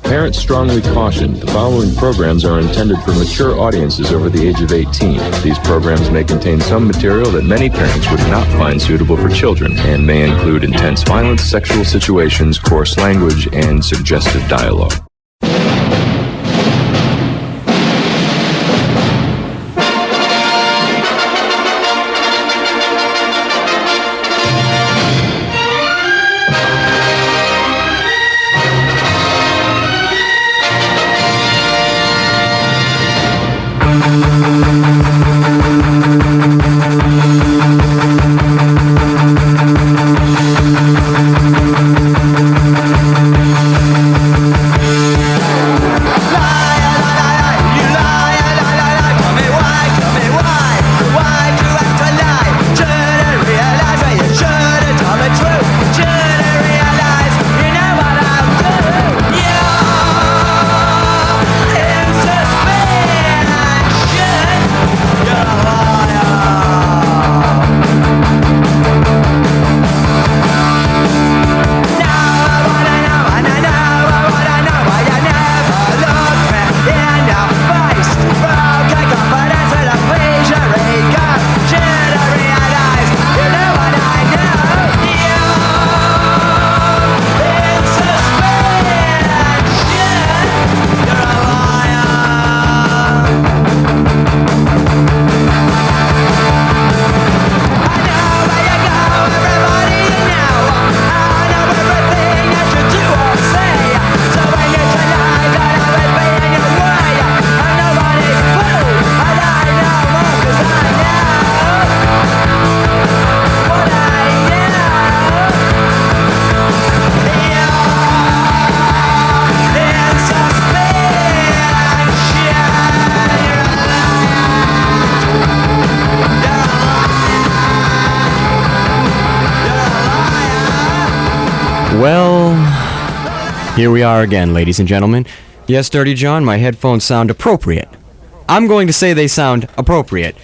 Parents strongly caution the following programs are intended for mature audiences over the age of 18. These programs may contain some material that many parents would not find suitable for children and may include intense violence, sexual situations, coarse language, and suggestive dialogue. Well, here we are again, ladies and gentlemen. Yes, Dirty John, my headphones sound appropriate. I'm going to say they sound appropriate.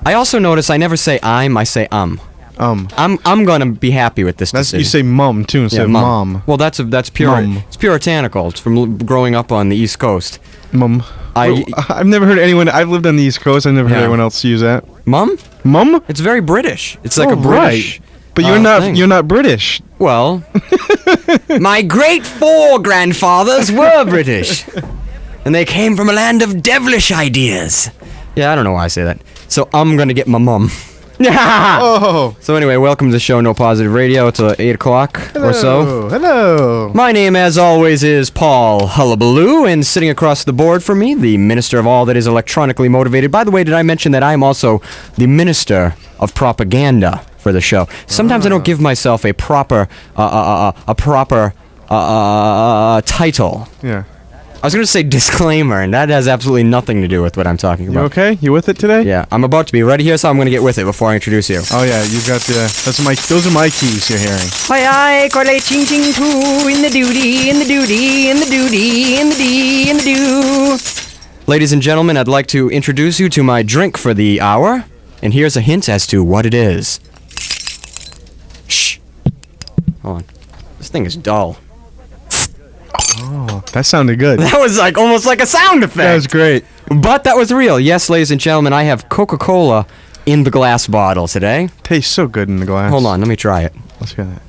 I also notice I never say I say I'm going to be happy with this decision. You say mum, too, instead of mom. Well, that's pure. Mum. It's puritanical. It's from growing up on the East Coast. Mum. I've never heard anyone. I've lived on the East Coast. I've never heard anyone else use that. Mum? Mum? It's very British. It's like a British. Right. But you're not. Thing. You're not British. Well, my great four-grandfathers were British, and they came from a land of devilish ideas. Yeah, I don't know why I say that. So I'm gonna get my mum. Oh. So anyway, welcome to the show, No Positive Radio. It's 8 o'clock or so. Hello. My name, as always, is Paul Hullabaloo, and sitting across the board from me, the minister of all that is electronically motivated. By the way, did I mention that I'm also the minister of propaganda for the show? Sometimes I don't give myself a proper title. Yeah. I was going to say disclaimer, and that has absolutely nothing to do with what I'm talking about. You okay? You with it today? Yeah, I'm about to be. Ready here, so I'm going to get with it before I introduce you. Oh yeah, you got the. Those are my keys you're hearing. Aye, aye, ching ching too, in the duty, in the duty, in the duty, in the D, in the do. Ladies and gentlemen, I'd like to introduce you to my drink for the hour, and here's a hint as to what it is. Shh. Hold on. This thing is dull. Oh, that sounded good. That was like almost like a sound effect. That was great. But that was real. Yes, ladies and gentlemen, I have Coca-Cola in the glass bottle today. Tastes so good in the glass. Hold on, let me try it. Let's hear that.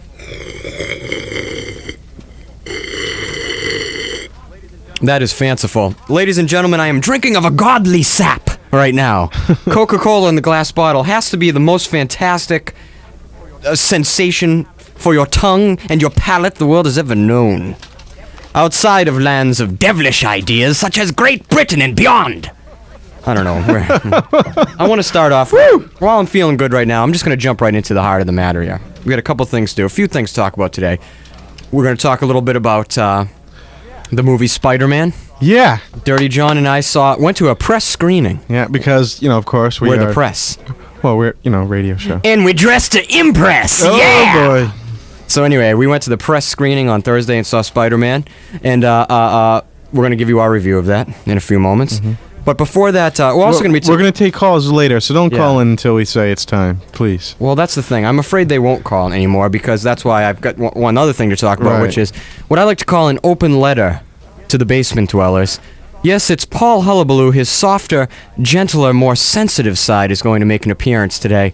That is fanciful. Ladies and gentlemen, I am drinking of a godly sap right now. Coca-Cola in the glass bottle has to be the most fantastic sensation for your tongue and your palate the world has ever known. Outside of lands of devilish ideas such as Great Britain and beyond. I don't know. I want to start off. While I'm feeling good right now, I'm just going to jump right into the heart of the matter here. We got a couple things to do, a few things to talk about today. We're going to talk a little bit about the movie Spider-Man. Yeah. Dirty John and I went to a press screening. Yeah, because, of course, we're the press. Well, we're, radio show. And we dressed to impress. Oh, yeah! boy. So anyway, we went to the press screening on Thursday and saw Spider-Man, and we're going to give you our review of that in a few moments. Mm-hmm. But before that, we're going to take calls later, so don't call in until we say it's time, please. Well, that's the thing. I'm afraid they won't call anymore because that's why I've got one other thing to talk about, which is what I like to call an open letter to the basement dwellers. Yes, it's Paul Hullabaloo. His softer, gentler, more sensitive side is going to make an appearance today.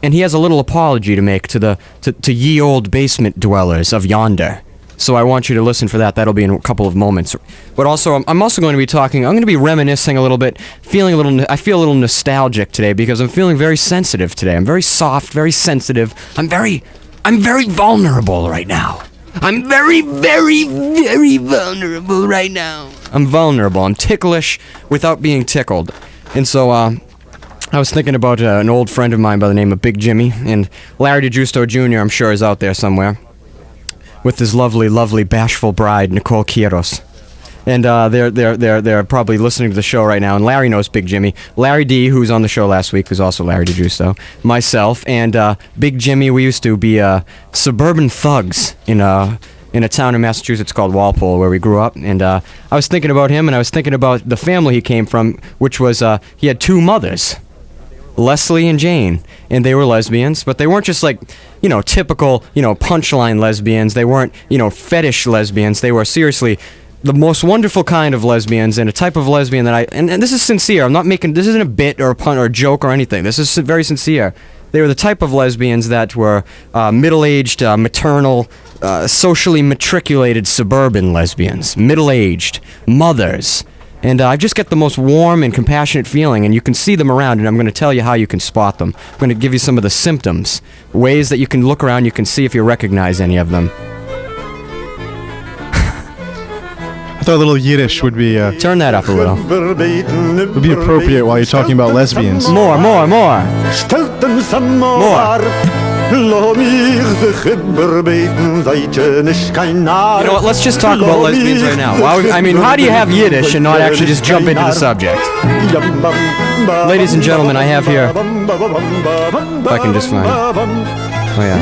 And he has a little apology to make to ye old basement dwellers of yonder. So I want you to listen for that. That'll be in a couple of moments. But also, I'm also going to be talking, I'm going to be reminiscing a little bit, I feel a little nostalgic today because I'm feeling very sensitive today. I'm very soft, very sensitive. I'm very vulnerable right now. I'm very, very, very vulnerable right now. I'm vulnerable. I'm ticklish without being tickled. And so, I was thinking about an old friend of mine by the name of Big Jimmy, and Larry DeGiusto Jr., I'm sure, is out there somewhere, with his lovely, lovely, bashful bride, Nicole Quiros. And they're probably listening to the show right now, and Larry knows Big Jimmy. Larry D., who was on the show last week, who's also Larry DeGiusto, myself, and Big Jimmy, we used to be suburban thugs in a town in Massachusetts called Walpole, where we grew up. And I was thinking about him, and I was thinking about the family he came from, which was, he had two mothers, Leslie and Jane, and they were lesbians, but they weren't just like, typical, punchline lesbians. They weren't, fetish lesbians. They were seriously the most wonderful kind of lesbians, and a type of lesbian that and this is sincere. This isn't a bit or a pun or a joke or anything. This is very sincere. They were the type of lesbians that were middle-aged, maternal, socially matriculated suburban lesbians. Middle-aged, mothers. And I just get the most warm and compassionate feeling, and you can see them around, and I'm going to tell you how you can spot them. I'm going to give you some of the symptoms, ways that you can look around, you can see if you recognize any of them. I thought a little Yiddish would be... Turn that up a little. Would be appropriate while you're talking about lesbians. More. More. You know what, let's just talk about lesbians right now. How do you have Yiddish and not actually just jump into the subject? Ladies and gentlemen, I have here... If I can just find it. Oh, yeah.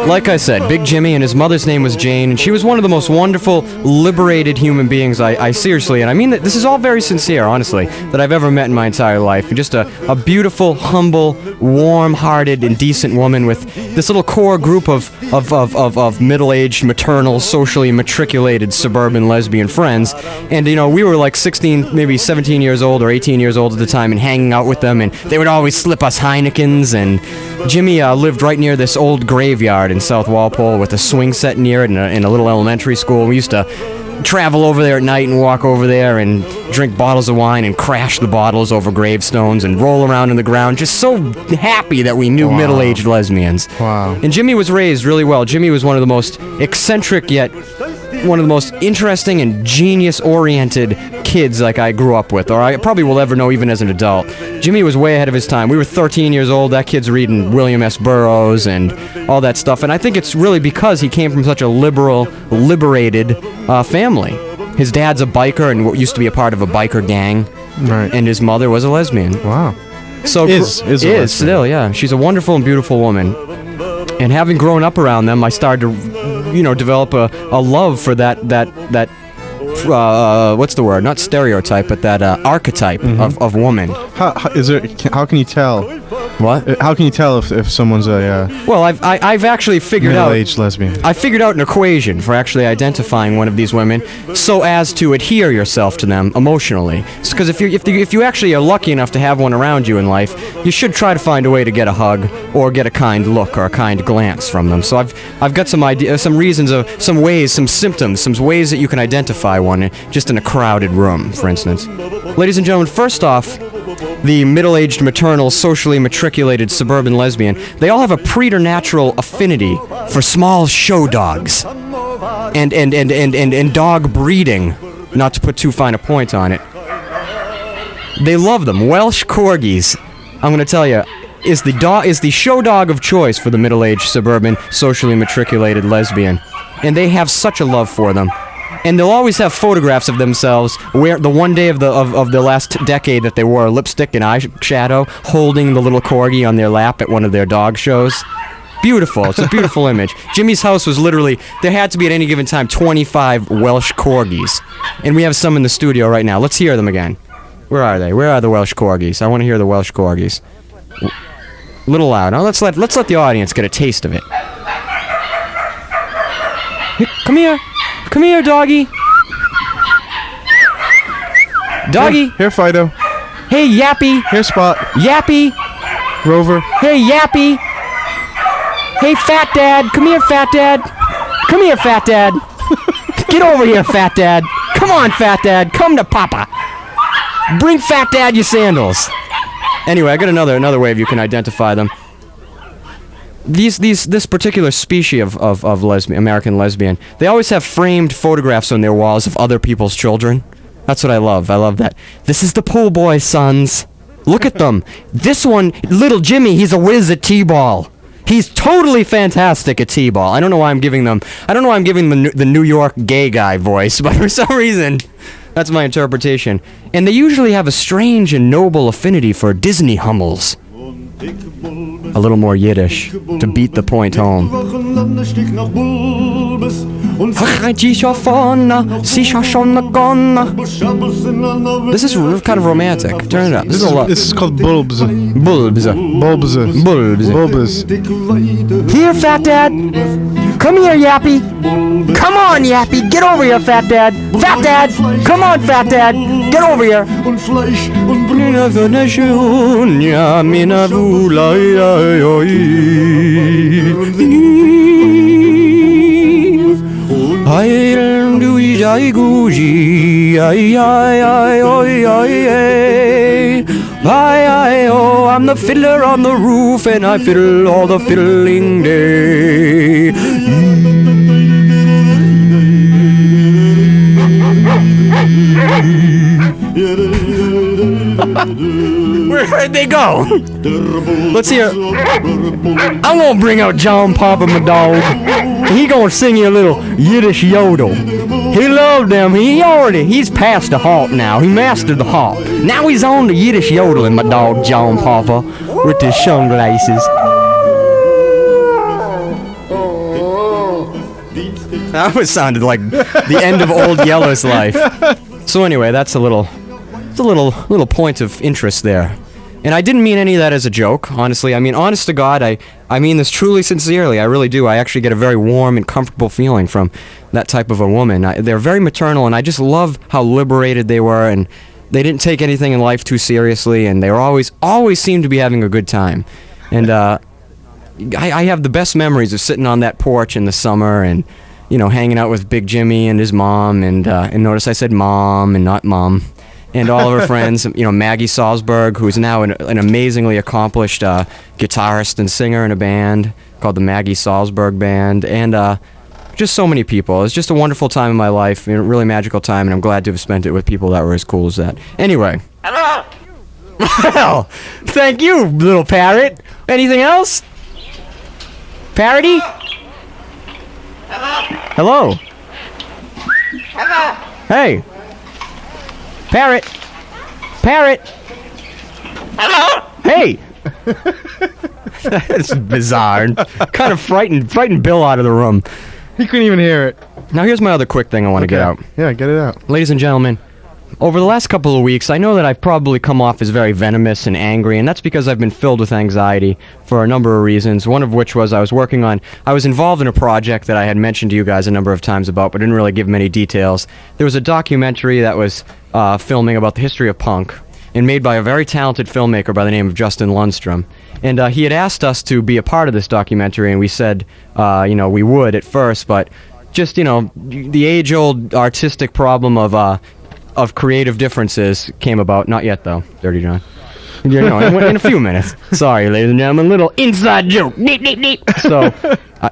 Like I said, Big Jimmy, and his mother's name was Jane, and she was one of the most wonderful, liberated human beings I seriously, and I mean that this is all very sincere, honestly, that I've ever met in my entire life. And just a beautiful, humble, warm-hearted, and decent woman with this little core group of middle-aged, maternal, socially matriculated suburban lesbian friends. And, we were like 16, maybe 17 years old or 18 years old at the time, and hanging out with them, and they would always slip us Heinekens. And Jimmy lived right near this old graveyard in South Walpole with a swing set near it in a little elementary school. We used to travel over there at night and walk over there and drink bottles of wine and crash the bottles over gravestones and roll around in the ground, just so happy that we knew middle-aged lesbians. Wow. And Jimmy was raised really well. Jimmy was one of the most eccentric yet one of the most interesting and genius-oriented kids like I grew up with, or I probably will ever know even as an adult. Jimmy was way ahead of his time. We were 13 years old. That kid's reading William S. Burroughs and all that stuff, and I think it's really because he came from such a liberal, liberated family. His dad's a biker and used to be a part of a biker gang, right? And his mother was a lesbian. Wow. So is still, yeah. She's a wonderful and beautiful woman. And having grown up around them, I started to, develop a love for that what's the word? Not stereotype, but that archetype of woman. How can you tell? What? How can you tell if someone's a well, I've actually figured out middle-aged lesbian. I figured out an equation for actually identifying one of these women, so as to adhere yourself to them emotionally. Because if you actually are lucky enough to have one around you in life, you should try to find a way to get a hug or get a kind look or a kind glance from them. So I've got some ideas, some reasons of some ways, some symptoms, some ways that you can identify one just in a crowded room, for instance. Ladies and gentlemen, first off, the middle-aged, maternal, socially matriculated suburban lesbian, they all have a preternatural affinity for small show dogs and dog breeding, not to put too fine a point on it. They love them. Welsh Corgis, I'm going to tell you, is the show dog of choice for the middle-aged, suburban, socially matriculated lesbian. And they have such a love for them. And they'll always have photographs of themselves where the one day of the last decade that they wore lipstick and eyeshadow, holding the little corgi on their lap at one of their dog shows. Beautiful. It's a beautiful image. Jimmy's house was literally, there had to be at any given time 25 Welsh corgis. And we have some in the studio right now. Let's hear them again. Where are they? Where are the Welsh corgis? I want to hear the Welsh corgis. A little loud. Now let's let the audience get a taste of it. Come here. Come here, doggy. Doggy. Here, Fido. Hey, Yappy. Here, Spot. Yappy. Rover. Hey, Yappy. Hey, Fat Dad. Come here, Fat Dad. Come here, Fat Dad. Get over here, Fat Dad. Come on, Fat Dad. Come to Papa. Bring Fat Dad your sandals. Anyway, I got another way you can identify them. This particular species of American lesbian, they always have framed photographs on their walls of other people's children. That's what I love. I love that. This is the pool boy's sons. Look at them. This one, little Jimmy, he's a whiz at T-ball. He's totally fantastic at T-ball. I don't know why I'm giving them the New York gay guy voice, but for some reason, that's my interpretation. And they usually have a strange and noble affinity for Disney Hummels. A little more Yiddish to beat the point home. This is kind of romantic. Turn it up. This is called bulbs. Bulbs. Bulbs. Bulbs. Bulbs. Here, Fat Dad. Come here, Yappy. Come on, Yappy. Get over here, Fat Dad. Fat Dad. Come on, Fat Dad. Get over here. I'm the fiddler on the roof, and I fiddle all the fiddling day. Where'd they go? Let's hear. I'm gonna bring out John Papa, my dog. He gonna sing you a little Yiddish yodel. He loved them. He's past the halt now. He mastered the halt. Now he's on the Yiddish yodeling, my dog John Papa, with his sunglasses. That was sounded like the end of Old Yellow's life. So anyway, that's a little point of interest there. And I didn't mean any of that as a joke, honestly. I mean, honest to God, I mean this truly sincerely. I really do. I actually get a very warm and comfortable feeling from that type of a woman. They're very maternal, and I just love how liberated they were, and they didn't take anything in life too seriously, and they were always seemed to be having a good time. And I have the best memories of sitting on that porch in the summer and, you know, hanging out with Big Jimmy and his mom, and notice I said mom and not mom. And all of her friends, you know, Maggie Salzberg, who's now an amazingly accomplished guitarist and singer in a band called the Maggie Salzberg Band, and just so many people. It was just a wonderful time in my life, a really magical time, and I'm glad to have spent it with people that were as cool as that. Anyway. Hello! Well, thank you, little parrot. Anything else? Parroty? Hello? Hello? Hey. Parrot! Parrot! Hello? Hey! That's bizarre. Kind of frightened Bill out of the room. He couldn't even hear it. Now here's my other quick thing I want to get out. Yeah, get it out. Ladies and gentlemen, over the last couple of weeks, I know that I've probably come off as very venomous and angry, and that's because I've been filled with anxiety for a number of reasons, one of which was I was involved in a project that I had mentioned to you guys a number of times about, but didn't really give many details. There was a documentary that was filming about the history of punk, and made by a very talented filmmaker by the name of Justin Lundstrom. And he had asked us to be a part of this documentary, and we said, we would at first, but just, the age-old artistic problem of creative differences came about. Not yet, though, Dirty John. In a few minutes. Sorry, ladies and gentlemen, little inside joke. So,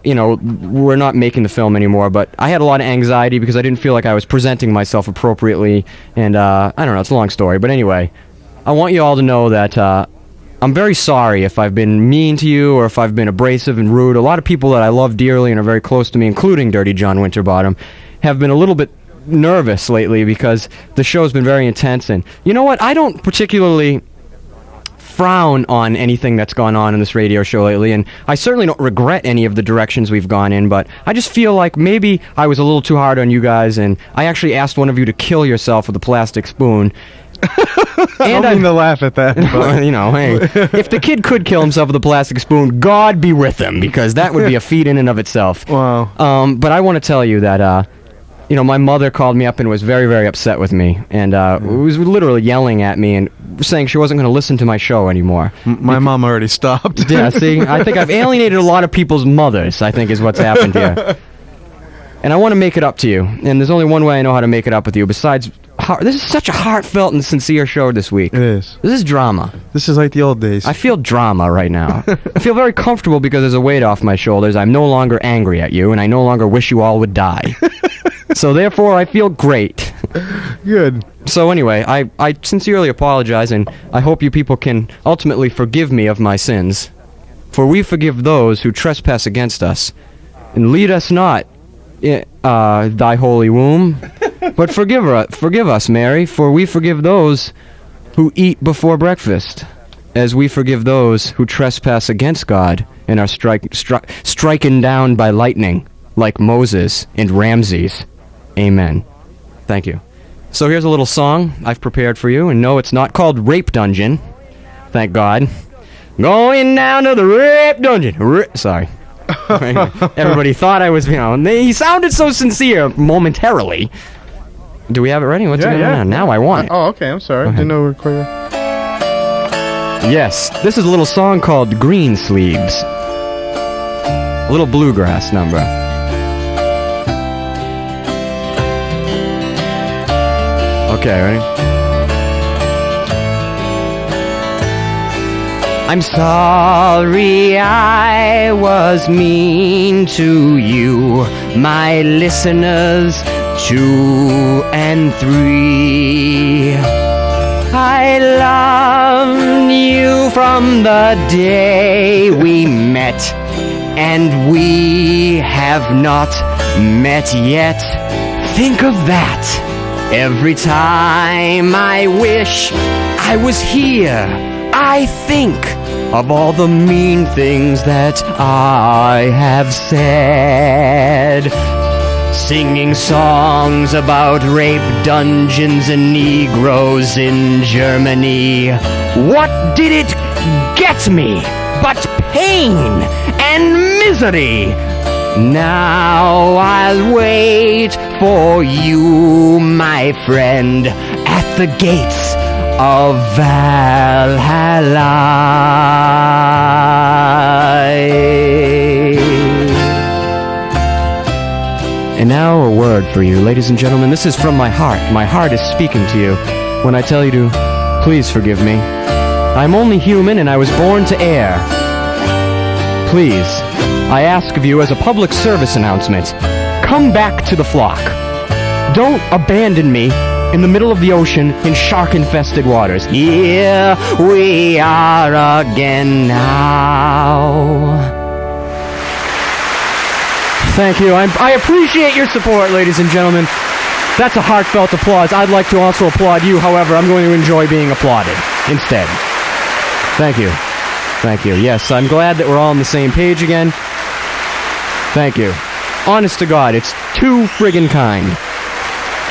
we're not making the film anymore, but I had a lot of anxiety because I didn't feel like I was presenting myself appropriately, and I don't know, it's a long story, but anyway, I want you all to know that I'm very sorry if I've been mean to you or if I've been abrasive and rude. A lot of people that I love dearly and are very close to me, including Dirty John Winterbottom, have been a little bit nervous lately because the show's been very intense, and you know what, I don't particularly frown on anything that's gone on in this radio show lately, and I certainly don't regret any of the directions we've gone in, but I just feel like maybe I was a little too hard on you guys, and I actually asked one of you to kill yourself with a plastic spoon. And I mean to laugh at that. Hey, if the kid could kill himself with a plastic spoon, God be with him, because that would be a feat in and of itself. Wow. But I want to tell you that my mother called me up and was very, very upset with me, and was literally yelling at me and saying she wasn't going to listen to my show anymore. My mom already stopped. Yeah, see, I think I've alienated a lot of people's mothers, I think is what's happened here. And I want to make it up to you, and there's only one way I know how to make it up with you besides... This is such a heartfelt and sincere show this week. It is. This is drama. This is like the old days. I feel drama right now. I feel very comfortable because there's a weight off my shoulders. I'm no longer angry at you, and I no longer wish you all would die. So therefore, I feel great. Good. So anyway, I sincerely apologize, and I hope you people can ultimately forgive me of my sins. For we forgive those who trespass against us. And lead us not in thy holy womb, but forgive us, Mary, for we forgive those who eat before breakfast, as we forgive those who trespass against God and are striken down by lightning, like Moses and Ramses. Amen. Thank you. So here's a little song I've prepared for you, and no, it's not called Rape Dungeon. Thank God. Going down to the rape dungeon. Sorry. Everybody thought I was, he sounded so sincere momentarily. Do we have it ready? What's going on? Now I want it. Oh, okay, I'm sorry. Didn't know we were recording. Yes, this is a little song called Green Sleeves. A little bluegrass number. Okay, ready? I'm sorry I was mean to you, my listeners 2 and 3. I loved you from the day we met, and we have not met yet. Think of that. Every time I wish I was here, I think of all the mean things that I have said. Singing songs about rape dungeons and Negroes in Germany. What did it get me but pain and misery? Now I'll wait for you, my friend, at the gates of Valhalla. And now a word for you, ladies and gentlemen. This is from my heart. My heart is speaking to you when I tell you to please forgive me. I'm only human and I was born to err. Please, I ask of you as a public service announcement, come back to the flock. Don't abandon me in the middle of the ocean in shark-infested waters. Here we are again now. Thank you. I appreciate your support, ladies and gentlemen. That's a heartfelt applause. I'd like to also applaud you. However, I'm going to enjoy being applauded instead. Thank you. Thank you. Yes, I'm glad that we're all on the same page again. Thank you. Honest to God, it's too friggin' kind.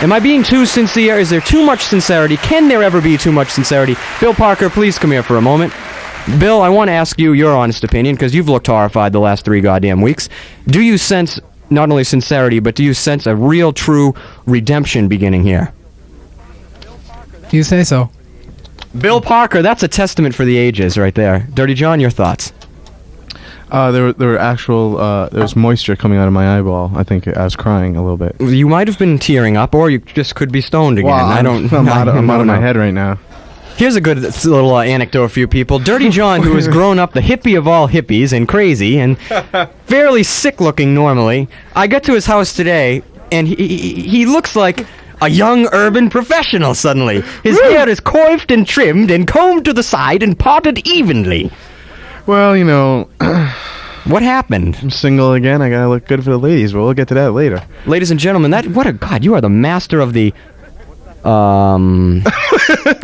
Am I being too sincere? Is there too much sincerity? Can there ever be too much sincerity? Bill Parker, please come here for a moment. Bill, I want to ask you your honest opinion, because you've looked horrified the last 3 goddamn weeks. Do you sense not only sincerity, but do you sense a real, true redemption beginning here? You say so. Bill Parker, that's a testament for the ages right there. Dirty John, your thoughts? There was moisture coming out of my eyeball. I think I was crying a little bit. You might have been tearing up, or you just could be stoned again. Well, I'm out of my head right now. Here's a good little anecdote for you people. Dirty John, who has grown up the hippie of all hippies and crazy and fairly sick-looking normally, I got to his house today, and he looks like a young urban professional suddenly. His hair is coiffed and trimmed and combed to the side and parted evenly. Well, you know... What happened? I'm single again. I gotta look good for the ladies, but we'll get to that later. Ladies and gentlemen, God, you are the master of the...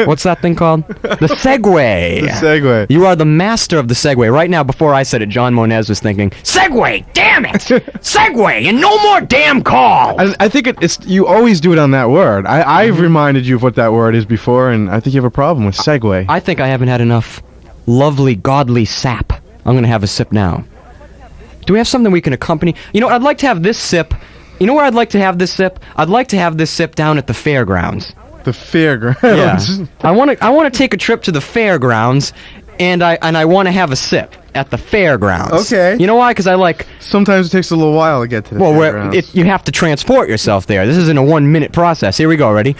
what's that thing called? The Segway. The Segway. You are the master of the Segway. Right now, before I said it, John Monez was thinking, Segway, damn it! Segway, and no more damn calls! I think it's you always do it on that word. I've reminded you of what that word is before, and I think you have a problem with Segway. I think I haven't had enough lovely, godly sap. I'm going to have a sip now. Do we have something we can accompany? You know, I'd like to have this sip You know where I'd like to have this sip? I'd like to have this sip down at the fairgrounds. The fairgrounds. Yeah. I want to take a trip to the fairgrounds, and I want to have a sip at the fairgrounds. Okay. You know why? Because I like. Sometimes it takes a little while to get to the fairgrounds. You have to transport yourself there. This isn't a 1-minute process. Here we go. Ready?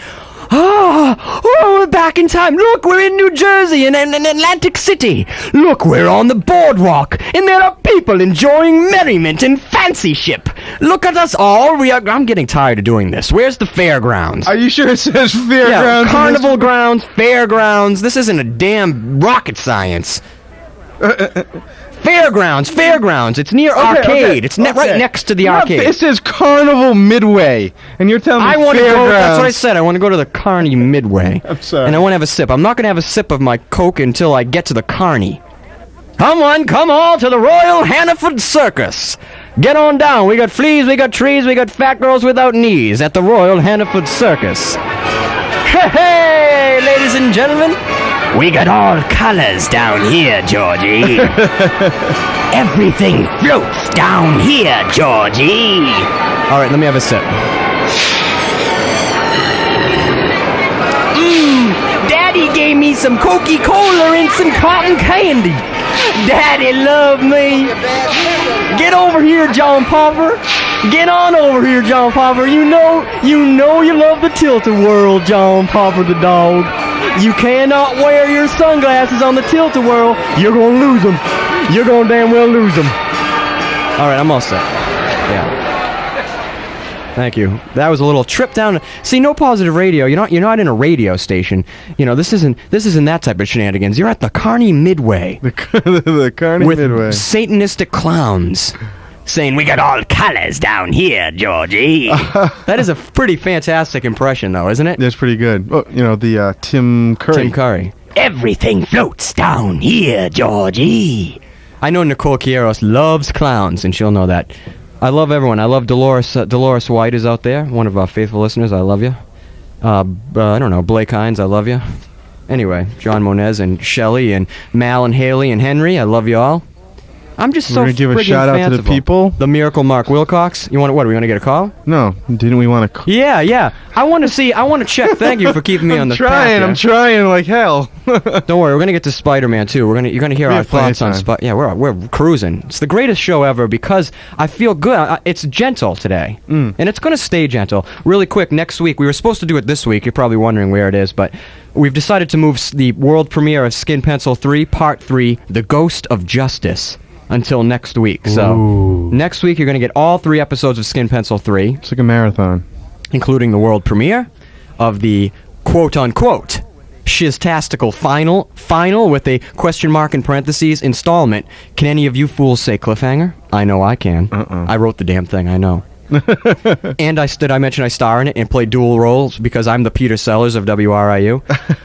Oh, we're back in time. Look, we're in New Jersey in Atlantic City. Look, we're on the boardwalk, and there are people enjoying merriment and fancy ship. Look at us all. I'm getting tired of doing this. Where's the fairgrounds? Are you sure it says fairgrounds? Yeah, carnival grounds, fairgrounds. This isn't a damn rocket science. Fairgrounds. It's near arcade. It's right next to the arcade. It says Carnival Midway, and you're telling me I want to go. That's what I fairgrounds. said. I want to go to the Carney Midway. I'm sorry. And I want to have a sip. I'm not going to have a sip of my Coke until I get to the Carney. Come all to the Royal Hannaford Circus. Get on down. We got fleas, we got trees, we got fat girls without knees at the Royal Hannaford Circus. Hey, ladies and gentlemen. We got all colors down here, Georgie. Everything floats down here, Georgie. All right, let me have a sip. Daddy gave me some Coca-Cola and some cotton candy. Daddy loved me. Get over here, John Popper. Get on over here, John Popper. You know you love the tilt-a-whirl, John Popper the dog. You cannot wear your sunglasses on the tilt-a-whirl. You're gonna lose them. You're gonna damn well lose them. All right, I'm all set. Yeah. Thank you. That was a little trip down. See, no positive radio. You're not in a radio station. You know, this isn't that type of shenanigans. You're at the Carney Midway. The Carney with Midway. Satanistic clowns saying, "We got all colors down here, Georgie." That is a pretty fantastic impression, though, isn't it? That's pretty good. Oh, the Tim Curry. Tim Curry. Everything floats down here, Georgie. I know Nicole Quieros loves clowns, and she'll know that. I love everyone. I love Dolores. Dolores White is out there, one of our faithful listeners. I love you. I don't know, Blake Hines, I love you. Anyway, John Monez and Shelley and Mal and Haley and Henry, I love you all. I'm just so We're gonna give a friggin' shout out to the fanciful. people. The Miracle Mark Wilcox. What? Are we gonna get a call? No, didn't we want to? Yeah. I want to check. Thank you for keeping me on the path here. I'm trying like hell. Don't worry, we're gonna get to Spider-Man too. You're gonna hear We our have plenty thoughts on of time. Yeah, we're cruising. It's the greatest show ever because I feel good. It's gentle today, and it's gonna stay gentle. Really quick, next week we were supposed to do it this week. You're probably wondering where it is, but we've decided to move the world premiere of Skin Pencil 3 Part 3: The Ghost of Justice until next week. So next week you're gonna get all 3 episodes of Skin Pencil 3, It's like a marathon. including the world premiere of the quote-unquote shiztastical final with a question mark in parentheses installment. Can any of you fools say cliffhanger? I know I can. I wrote the damn thing, I know. And I mentioned I star in it and play dual roles because I'm the Peter Sellers of WRIU.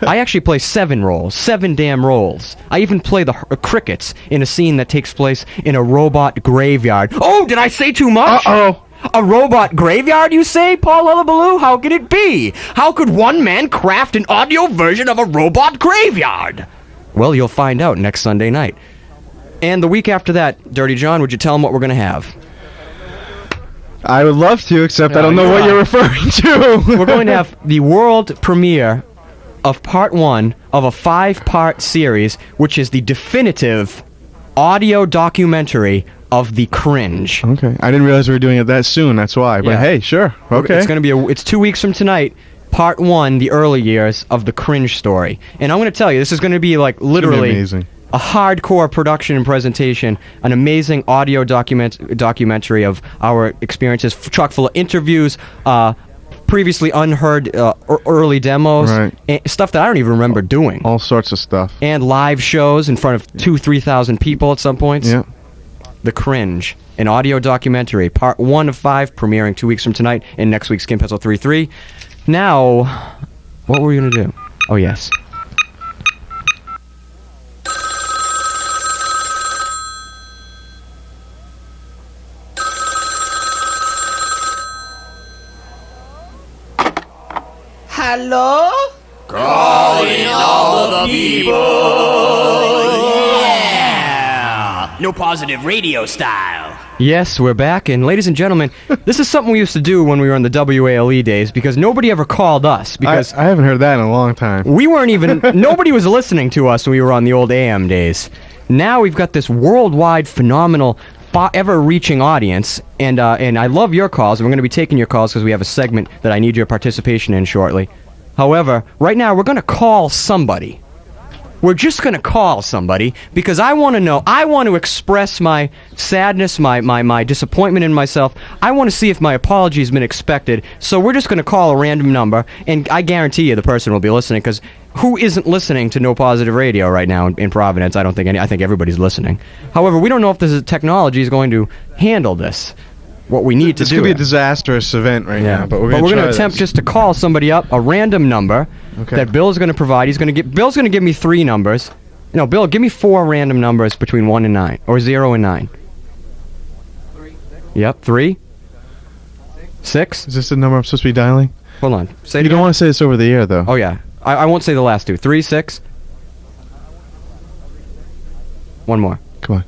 I actually play 7 roles, 7 damn roles. I even play the crickets in a scene that takes place in a robot graveyard. Oh, did I say too much? Uh-oh. A robot graveyard, you say, Paul Hullabaloo? How could it be? How could one man craft an audio version of a robot graveyard? Well, you'll find out next Sunday night. And the week after that, Dirty John, would you tell them what we're going to have? I would love to, except I don't know what you're referring to. We're going to have the world premiere of Part 1 of a 5-part series, which is the definitive audio documentary of The Cringe. Okay, I didn't realize we were doing it that soon. That's why. But Yeah. hey, sure. Okay. It's going to be it's 2 weeks from tonight. Part 1, the early years of The Cringe story. And I'm going to tell you, this is going to be like literally amazing. a hardcore production and presentation, an amazing audio documentary of our experiences, chock full of interviews, previously unheard early demos, Right. and stuff that I don't even remember doing, All sorts of stuff. and live shows in front of 2,000-3,000 people at some points. Yeah. The Cringe, an audio documentary, part 1 of 5, premiering 2 weeks from tonight, and next week's Skin Pencil 3-3. Now, what were we going to do? Oh, yes. Hello? No positive radio style. Yes, we're back, and ladies and gentlemen, this is something we used to do when we were in the WALE days, because nobody ever called us, because I haven't heard that in a long time. we weren't even, nobody was listening to us when we were on the old AM days. Now we've got this worldwide, phenomenal, ever-reaching audience, and I love your calls, and we're going to be taking your calls because we have a segment that I need your participation in shortly. However, right now we're going to call somebody. We're just going to call somebody because I want to know, I want to express my sadness, my disappointment in myself. I want to see if my apology has been expected. So we're just going to call a random number, and I guarantee you the person will be listening, because who isn't listening to No Positive Radio right now in Providence? I think everybody's listening. However, we don't know if this technology is going to handle this. What we need to do. This could be a disastrous event right now, but we're going to attempt just to call somebody up, a random number that Bill's going to provide. Bill's going to give me 3 numbers. No, Bill, give me 4 random numbers between 1 and 9, or 0 and 9. 3. Yep, 3. 6. Is this the number I'm supposed to be dialing? Hold on. Say it You again. don't want to say this over the air, though. Oh yeah, I won't say the last 2. 3, 6. One more. Come on.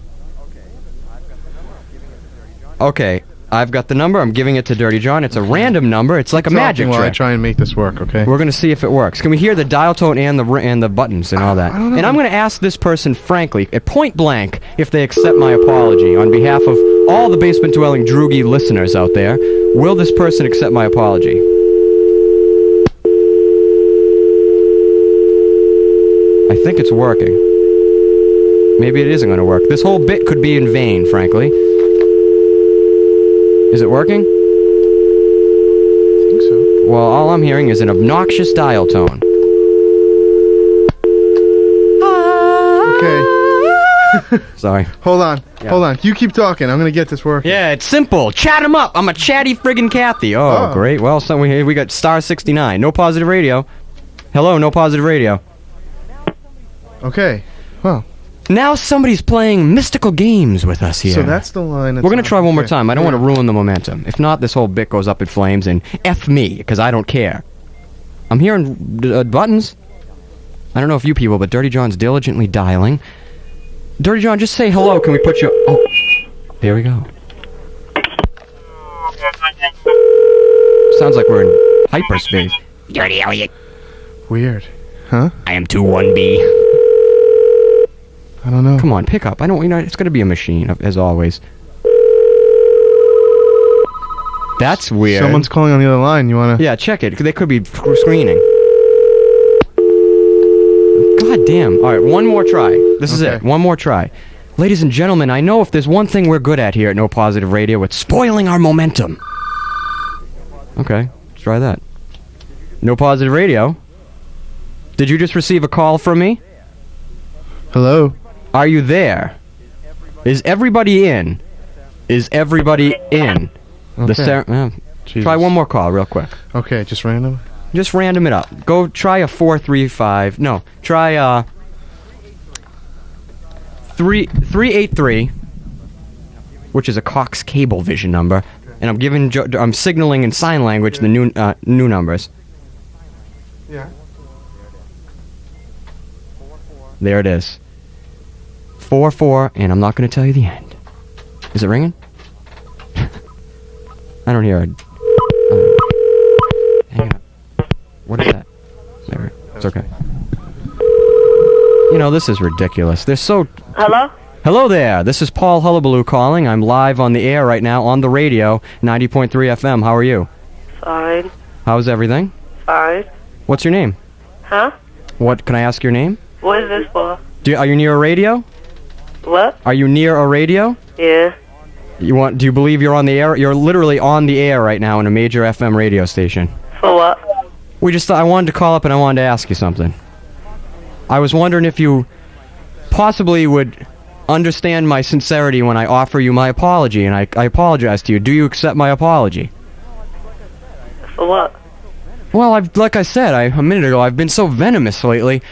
Okay. I've got the number. I'm giving it to Dirty John. It's a random number. It's like a magic while I trick. try and make this work, okay? We're gonna see if it works. Can we hear the dial tone and the buttons and all that? I don't know. And I'm gonna ask this person frankly, at point blank, if they accept my apology on behalf of all the basement dwelling droogie listeners out there. Will this person accept my apology? I think it's working. Maybe it isn't gonna work. This whole bit could be in vain, frankly. Is it working? I think so. Well, all I'm hearing is an obnoxious dial tone. Okay. Sorry. Hold on. Hold on. You keep talking. I'm going to get this working. Yeah, it's simple. Chat 'em up. I'm a chatty friggin' Kathy. Oh, great. Well, so we got star 69. No Positive Radio. Hello, No Positive Radio. Okay. Well. Now somebody's playing mystical games with us here. So that's the line. We're going to try one more time. I don't want to ruin the momentum. If not, this whole bit goes up in flames, and F me, because I don't care. I'm hearing buttons. I don't know if you people, but Dirty John's diligently dialing. Dirty John, just say hello. Can we put you... Oh, there we go. Sounds like we're in hyperspace. Dirty Elliot, Weird. Huh? I am 21B. I don't know. Come on, pick up. I don't... it's going to be a machine, as always. That's weird. Someone's calling on the other line. You want to... Yeah, check it. They could be screening. God damn. All right, one more try. This is it. One more try. Ladies and gentlemen, I know if there's one thing we're good at here at No Positive Radio, it's spoiling our momentum. Okay, let's try that. No Positive Radio. Did you just receive a call from me? Hello? Are you there? Is everybody in? Is everybody in? Okay. Try one more call real quick. Okay, just random? Just random it up. Go try a 435. No, try 383, which is a Cox Cablevision number, and I'm signaling in sign language the new numbers. Yeah. There it is. 44, and I'm not going to tell you the end. Is it ringing? I don't hear it. Hang on. What is that? There. It's okay. You know, this is ridiculous. They're so... Hello? Hello there. This is Paul Hullabaloo calling. I'm live on the air right now on the radio, 90.3 FM. How are you? Fine. How's everything? Fine. What's your name? Huh? What? Can I ask your name? What is this for? Are you near a radio? What? Are you near a radio? Yeah. Do you believe you're on the air? You're literally on the air right now in a major FM radio station. For what? I wanted to call up and I wanted to ask you something. I was wondering if you possibly would understand my sincerity when I offer you my apology, and I apologize to you. Do you accept my apology? For what? Well, like I said a minute ago, I've been so venomous lately.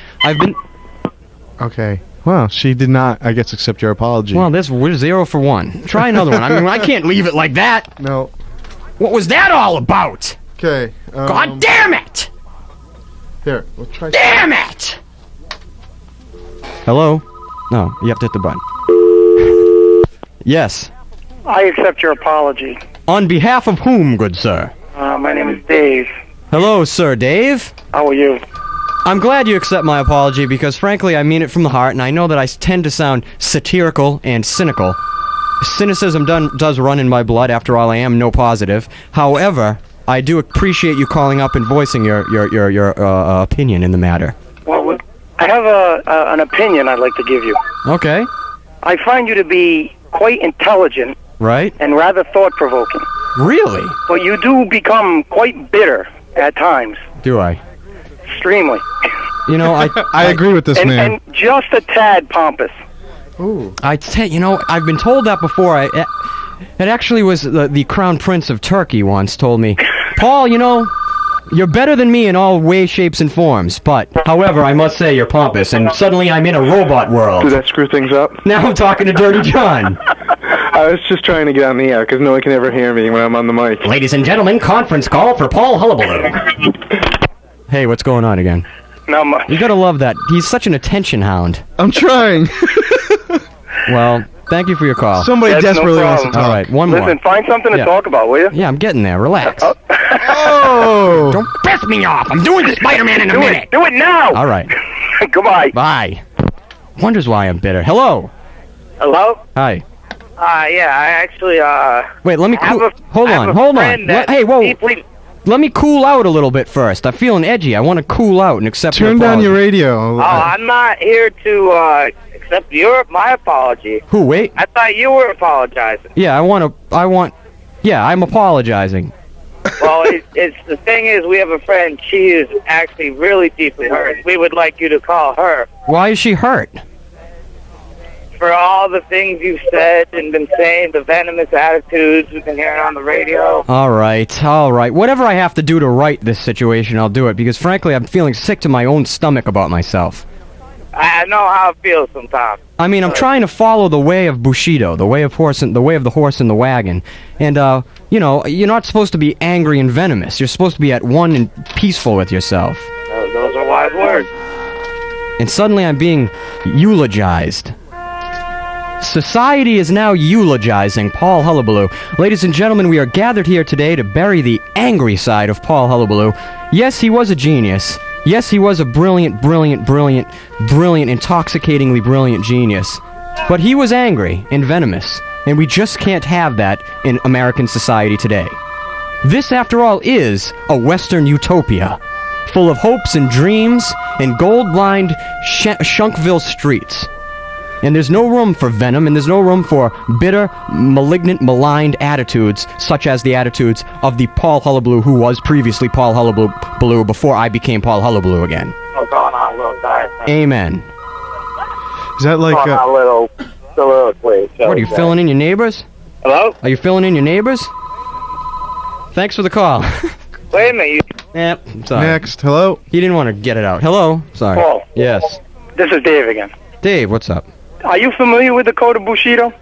Okay. Well, she did not, I guess, accept your apology. Well, we're 0 for 1. Try another one. I mean, I can't leave it like that. No. What was that all about? Okay. God damn it! Here, we'll try... Damn it! Hello? No, you have to hit the button. Yes. I accept your apology. On behalf of whom, good sir? My name is Dave. Hello, Sir Dave. How are you? I'm glad you accept my apology because, frankly, I mean it from the heart, and I know that I tend to sound satirical and cynical. Cynicism does run in my blood. After all, I am no positive. However, I do appreciate you calling up and voicing your opinion in the matter. Well, I have an opinion I'd like to give you. Okay. I find you to be quite intelligent Right? and rather thought-provoking. Really? But you do become quite bitter at times. Do I? Extremely. You know, I agree with this man. And just a tad pompous. Ooh. I've been told that before. It actually was the Crown Prince of Turkey once told me, Paul, you know, you're better than me in all ways, shapes, and forms. But, however, I must say you're pompous, and suddenly I'm in a robot world. Did that screw things up? Now I'm talking to Dirty John. I was just trying to get on the air because no one can ever hear me when I'm on the mic. Ladies and gentlemen, conference call for Paul Hullabaloo. Hey, what's going on again? Not much. You gotta love that. He's such an attention hound. I'm trying. Well, thank you for your call. Somebody That's no desperately wants to problem. All talk. right, one more. Listen, find something to Yeah. talk about, will you? Yeah, I'm getting there. Relax. Oh! Don't Piss me off. I'm doing Spider-Man in a minute. Do it now! All right. Goodbye. Bye. Wonders why I'm bitter. Hello. Hello? Hi. Yeah, I actually, Wait, let me hold I have on. a Hold on. friend that Hey, whoa. deeply- Let me cool out a little bit first. I'm feeling edgy. I want to cool out and accept Turn your down your apology. radio. Oh, I'm not here to, accept my apology. Who, wait? I thought you were apologizing. Yeah, yeah, I'm apologizing. Well, it's the thing is, we have a friend. She is actually really deeply hurt. We would like you to call her Why is she hurt? for all the things you've said and been saying, the venomous attitudes we've been hearing on the radio. All right. Whatever I have to do to right this situation, I'll do it, because frankly, I'm feeling sick to my own stomach about myself. I know how it feels sometimes. I mean, I'm trying to follow the way of Bushido, the way of the horse and the wagon. And, you know, you're not supposed to be angry and venomous. You're supposed to be at one and peaceful with yourself. Those are wise words. And suddenly I'm being eulogized. Society is now eulogizing Paul Hullabaloo. Ladies and gentlemen, we are gathered here today to bury the angry side of Paul Hullabaloo. Yes, he was a genius. Yes, he was a brilliant, intoxicatingly brilliant genius. But he was angry and venomous, and we just can't have that in American society today. This, after all, is a Western utopia, full of hopes and dreams and gold-lined Shunkville streets. And there's no room for venom, and there's no room for bitter, malignant, maligned attitudes, such as the attitudes of the Paul Hullabaloo who was previously Paul Hullabaloo before I became Paul Hullabaloo again. Oh, going on a little diet. Amen. Is that like Going on a little soliloquy. What, are you filling in your neighbors? Hello? Are you filling in your neighbors? Thanks for the call. Wait a minute. Yep, sorry. next? Hello? He didn't want to get it out. Hello? Sorry. Paul. Yes. This is Dave again. Dave, what's up? Are you familiar with the Code of Bushido?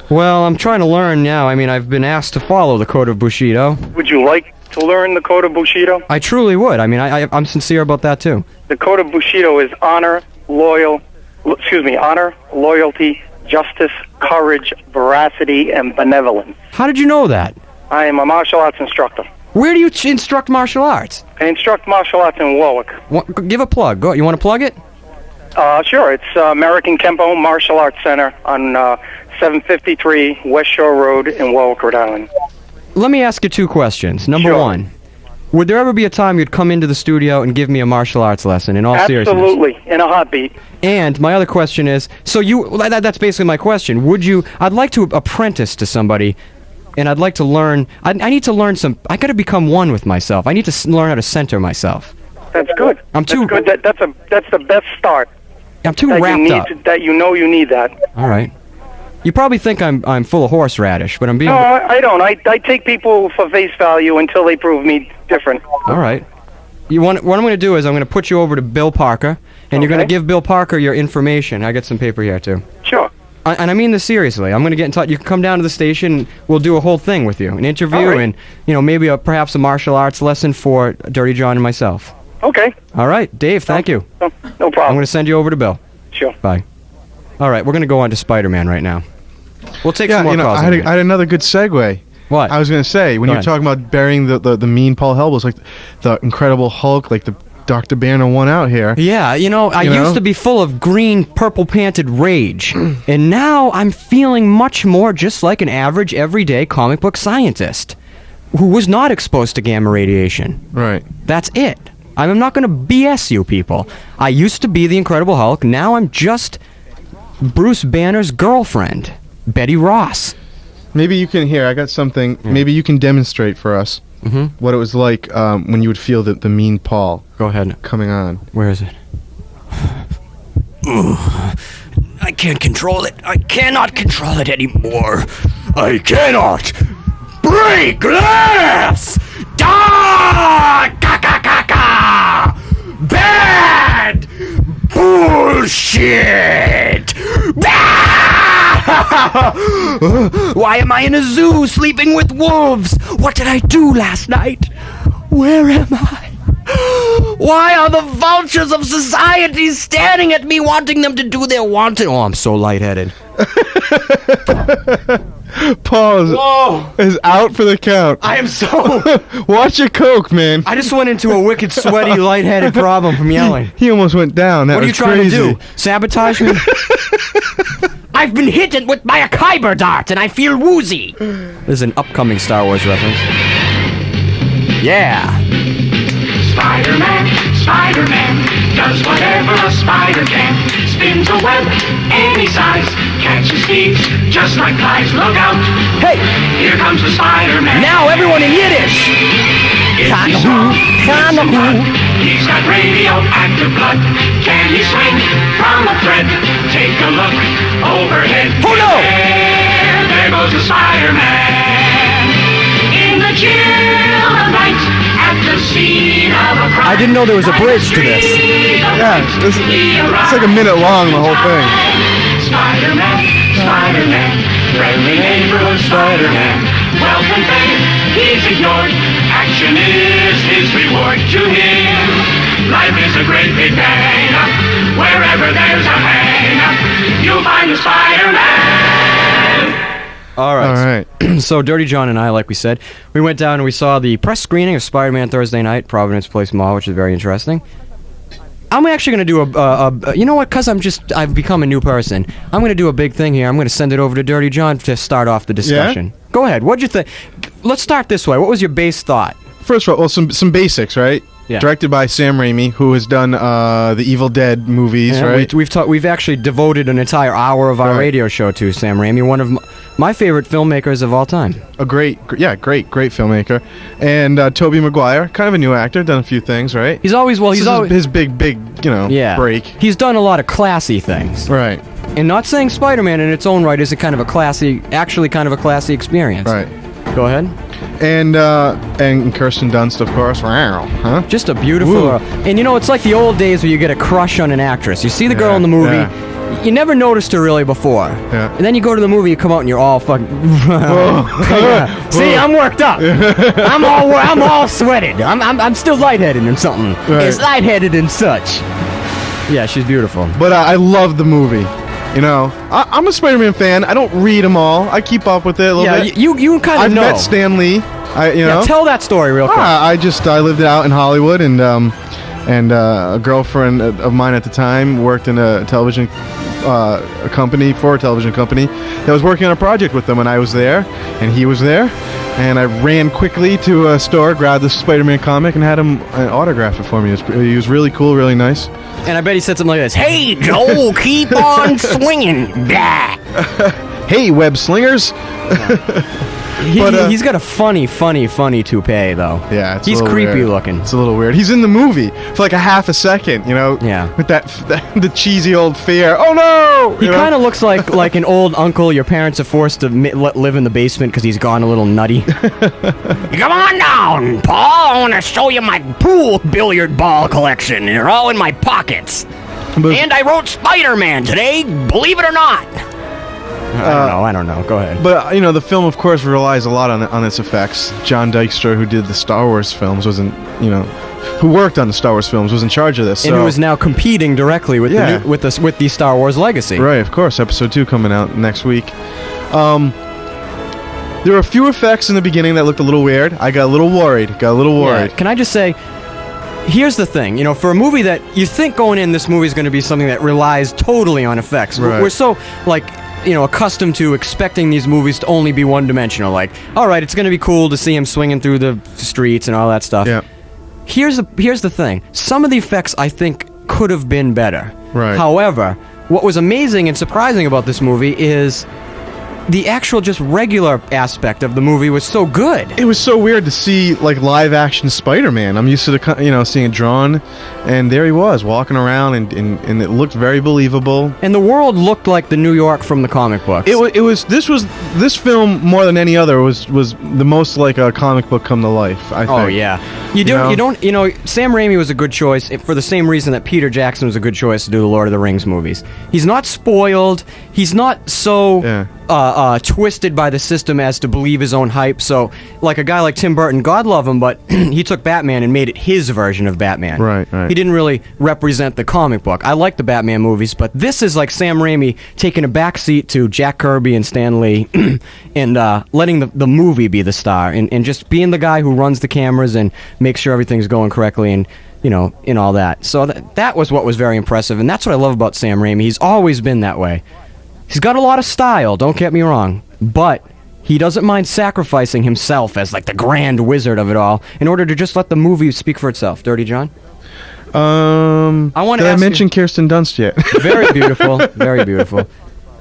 Well, I'm trying to learn now. I mean, I've been asked to follow the Code of Bushido. Would you like to learn the Code of Bushido? I truly would. I mean, I'm sincere about that, too. The Code of Bushido is honor, loyalty, justice, courage, veracity, and benevolence. How did you know that? I am a martial arts instructor. Where do you instruct martial arts? I instruct martial arts in Warwick. Give a plug. Go. You want to plug it? Sure. It's American Kempo Martial Arts Center on 753 West Shore Road in Warwick, Rhode Island. Let me ask you two questions. Number Sure. one, would there ever be a time you'd come into the studio and give me a martial arts lesson in all seriousness? Absolutely, in a heartbeat. And my other question is, so that's basically my question. I'd like to apprentice to somebody, and I'd like to learn, I need to learn I gotta become one with myself. I need to learn how to center myself. That's good. That's good. That's the best start. I'm too wrapped up. That you know you need that. All right. You probably think I'm full of horseradish, but I'm being... No, I don't. I take people for face value until they prove me different. All right. What I'm going to do is I'm going to put you over to Bill Parker, and you're going to give Bill Parker your information. I got some paper here, too. Sure. And I mean this seriously. I'm going to get in touch. You can come down to the station. We'll do a whole thing with you. An interview All right. and, maybe perhaps a martial arts lesson for Dirty John and myself. Okay. All right. Dave, thank you. No problem. I'm going to send you over to Bill. Sure. Bye. All right. We're going to go on to Spider-Man right now. We'll take some more calls. I had another good segue. What? I was going to say, when Go you're ahead. talking about burying the mean Paul Hellbills, like the Incredible Hulk, like the Dr. Banner one out here. Yeah, I used to be full of green, purple-panted rage, and now I'm feeling much more just like an average, everyday comic book scientist who was not exposed to gamma radiation. Right. That's it. I'm not going to BS you people. I used to be the Incredible Hulk. Now I'm just Bruce Banner's girlfriend, Betty Ross. Maybe you can I got something. Maybe you can demonstrate for us what it was like when you would feel the mean Paul. Go ahead. Coming on. Where is it? I can't control it. I cannot control it anymore. I cannot break glass. Da! Ka ka ka ka! Bad bullshit. Why am I in a zoo sleeping with wolves? What did I do last night? Where am I? Why are the vultures of society staring at me, wanting them to do their wanting? Oh, I'm so lightheaded. Paul is out for the count. I am so... Watch your coke, man. I just went into a wicked, sweaty, lightheaded problem from yelling. He almost went down. That What are you was trying crazy. to do? Sabotage me? I've been hit by a kyber dart and I feel woozy. This is an upcoming Star Wars reference. Yeah. Spider-Man does whatever a spider can. Spins a web any size, catches thieves just like flies. Look out! Hey! Here comes the Spider-Man. Now everyone in Yiddish! Is he strong? He's got radioactive blood. Can he swing from a thread? Take a look overhead. Oh no! There goes the Spider-Man. In the chill of night, at the scene of a crime. I didn't know there was a bridge to this. Yeah, it's like a minute long, the whole thing. Spider-Man, friendly neighborhood Spider-Man. Wealth and fame, he's ignored. Action is his reward to him. Life is a great big hang-up. Wherever there's a hang-up, you'll find a Spider-Man. All right. All right. So Dirty John and I, like we said, we went down and we saw the press screening of Spider-Man Thursday night, Providence Place Mall, which is very interesting. I'm actually going to do you know what, because I've become a new person. I'm going to do a big thing here. I'm going to send it over to Dirty John to start off the discussion. Go ahead. What'd you think? Let's start this way. What was your base thought? First of all, some basics, right? Yeah. Directed by Sam Raimi, who has done the Evil Dead movies, Yeah, right? We've actually devoted an entire hour of our radio show to Sam Raimi, one of my favorite filmmakers of all time. A great filmmaker. And Tobey Maguire, kind of a new actor, done a few things, right? He's always his big, break. He's done a lot of classy things. Right. And not saying Spider-Man in its own right is kind of a classy experience. Right. Go ahead. And Kirsten Dunst, of course. Wow. Huh? Just a beautiful... and it's like the old days where you get a crush on an actress. You see the girl in the movie, you never noticed her really before. Yeah. And then you go to the movie, you come out and you're all fucking... See, I'm worked up. I'm all sweated. I'm still lightheaded and something. Right. It's lightheaded and such. Yeah, she's beautiful. But I love the movie. I'm a Spider-Man fan. I don't read them all. I keep up with it a little bit. Yeah, you kind of know. I've met Stan Lee. Tell that story real quick. I lived out in Hollywood, and a girlfriend of mine at the time worked in a television company that was working on a project with them, and I was there, and he was there, and I ran quickly to a store, grabbed the Spider-Man comic, and had him autograph it for me. He was really cool, really nice. And I bet he said something like this: "Hey, Joel, keep on swinging." Blah. Hey, web slingers. He's got a funny toupee, though. Yeah, he's creepy weird. looking. It's a little weird. He's in the movie for like a half a second, Yeah. with the cheesy old fear. Oh no! He kind of looks like an old uncle your parents are forced to live in the basement because he's gone a little nutty. Come on down, Paul. I want to show you my pool billiard ball collection. They're all in my pockets. And I wrote Spider-Man today, believe it or not. I don't know. Go ahead. But the film, of course, relies a lot on its effects. John Dykstra, who did the Star Wars films, who worked on the Star Wars films, was in charge of this. And who is now competing directly with the Star Wars legacy. Right, of course. Episode 2 coming out next week. There were a few effects in the beginning that looked a little weird. I got a little worried. Yeah. Can I just say, here's the thing. You know, for a movie that you think going in, this movie is going to be something that relies totally on effects. Right. We're so, like, you know, accustomed to expecting these movies to only be one-dimensional. Like, all right, it's going to be cool to see him swinging through the streets and all that stuff. Yeah. Here's the thing. Some of the effects, I think, could have been better. Right. However, what was amazing and surprising about this movie is the actual just regular aspect of the movie was so good. It was so weird to see like live action Spider-Man. I'm used to seeing it drawn, and there he was walking around, and it looked very believable. And the world looked like the New York from the comic books. This film more than any other was the most like a comic book come to life. I think. Oh yeah, Sam Raimi was a good choice for the same reason that Peter Jackson was a good choice to do the Lord of the Rings movies. He's not spoiled. He's not so twisted by the system as to believe his own hype. So, like a guy like Tim Burton, God love him, but he took Batman and made it his version of Batman. Right. He didn't really represent the comic book. I like the Batman movies, but this is like Sam Raimi taking a backseat to Jack Kirby and Stan Lee and letting the movie be the star and just being the guy who runs the cameras and makes sure everything's going correctly and, you know, in all that. So that was what was very impressive, and that's what I love about Sam Raimi. He's always been that way. He's got a lot of style, don't get me wrong, but he doesn't mind sacrificing himself as like the grand wizard of it all in order to just let the movie speak for itself. Dirty John? I want to ask mention you, Kirsten Dunst yet? Very beautiful, very beautiful.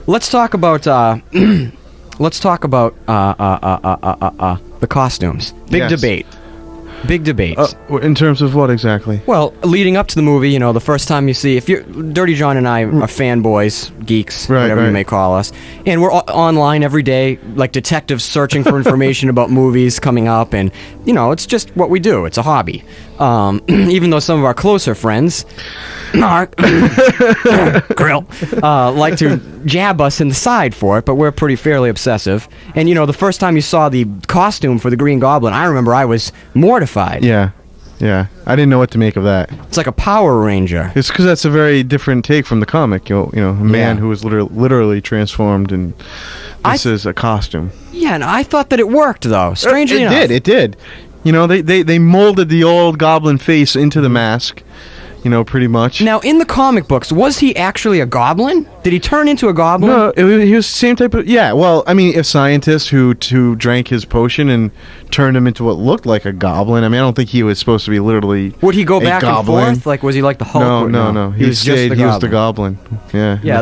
Let's talk about the costumes. Big debate. Big debates. In terms of what exactly? Well, leading up to the movie, you know, the first time you see, if you're Dirty John and I are fanboys, geeks, whatever you may call us, and we're online every day, like detectives searching for information about movies coming up, and you know, it's just what we do. It's a hobby. Even though some of our closer friends, Mark, Grill, like to jab us in the side for it, but we're pretty fairly obsessive. And you know, the first time you saw the costume for the Green Goblin, I remember I was mortified. Yeah. I didn't know what to make of that. It's like a Power Ranger. It's because that's a very different take from the comic. You know, a man who was literally transformed, and this is a costume. Yeah, and I thought that it worked though. Strangely enough, it did. You know, they molded the old goblin face into the mask. You know, pretty much. Now, in the comic books, was he actually a goblin? Did he turn into a goblin? No, he was the same type of... Yeah, well, I mean, a scientist who drank his potion and turned him into what looked like a goblin. I mean, I don't think he was supposed to be literally Would he go back goblin. and forth? Like, was he like the Hulk? No. He was the goblin. Yeah, yeah,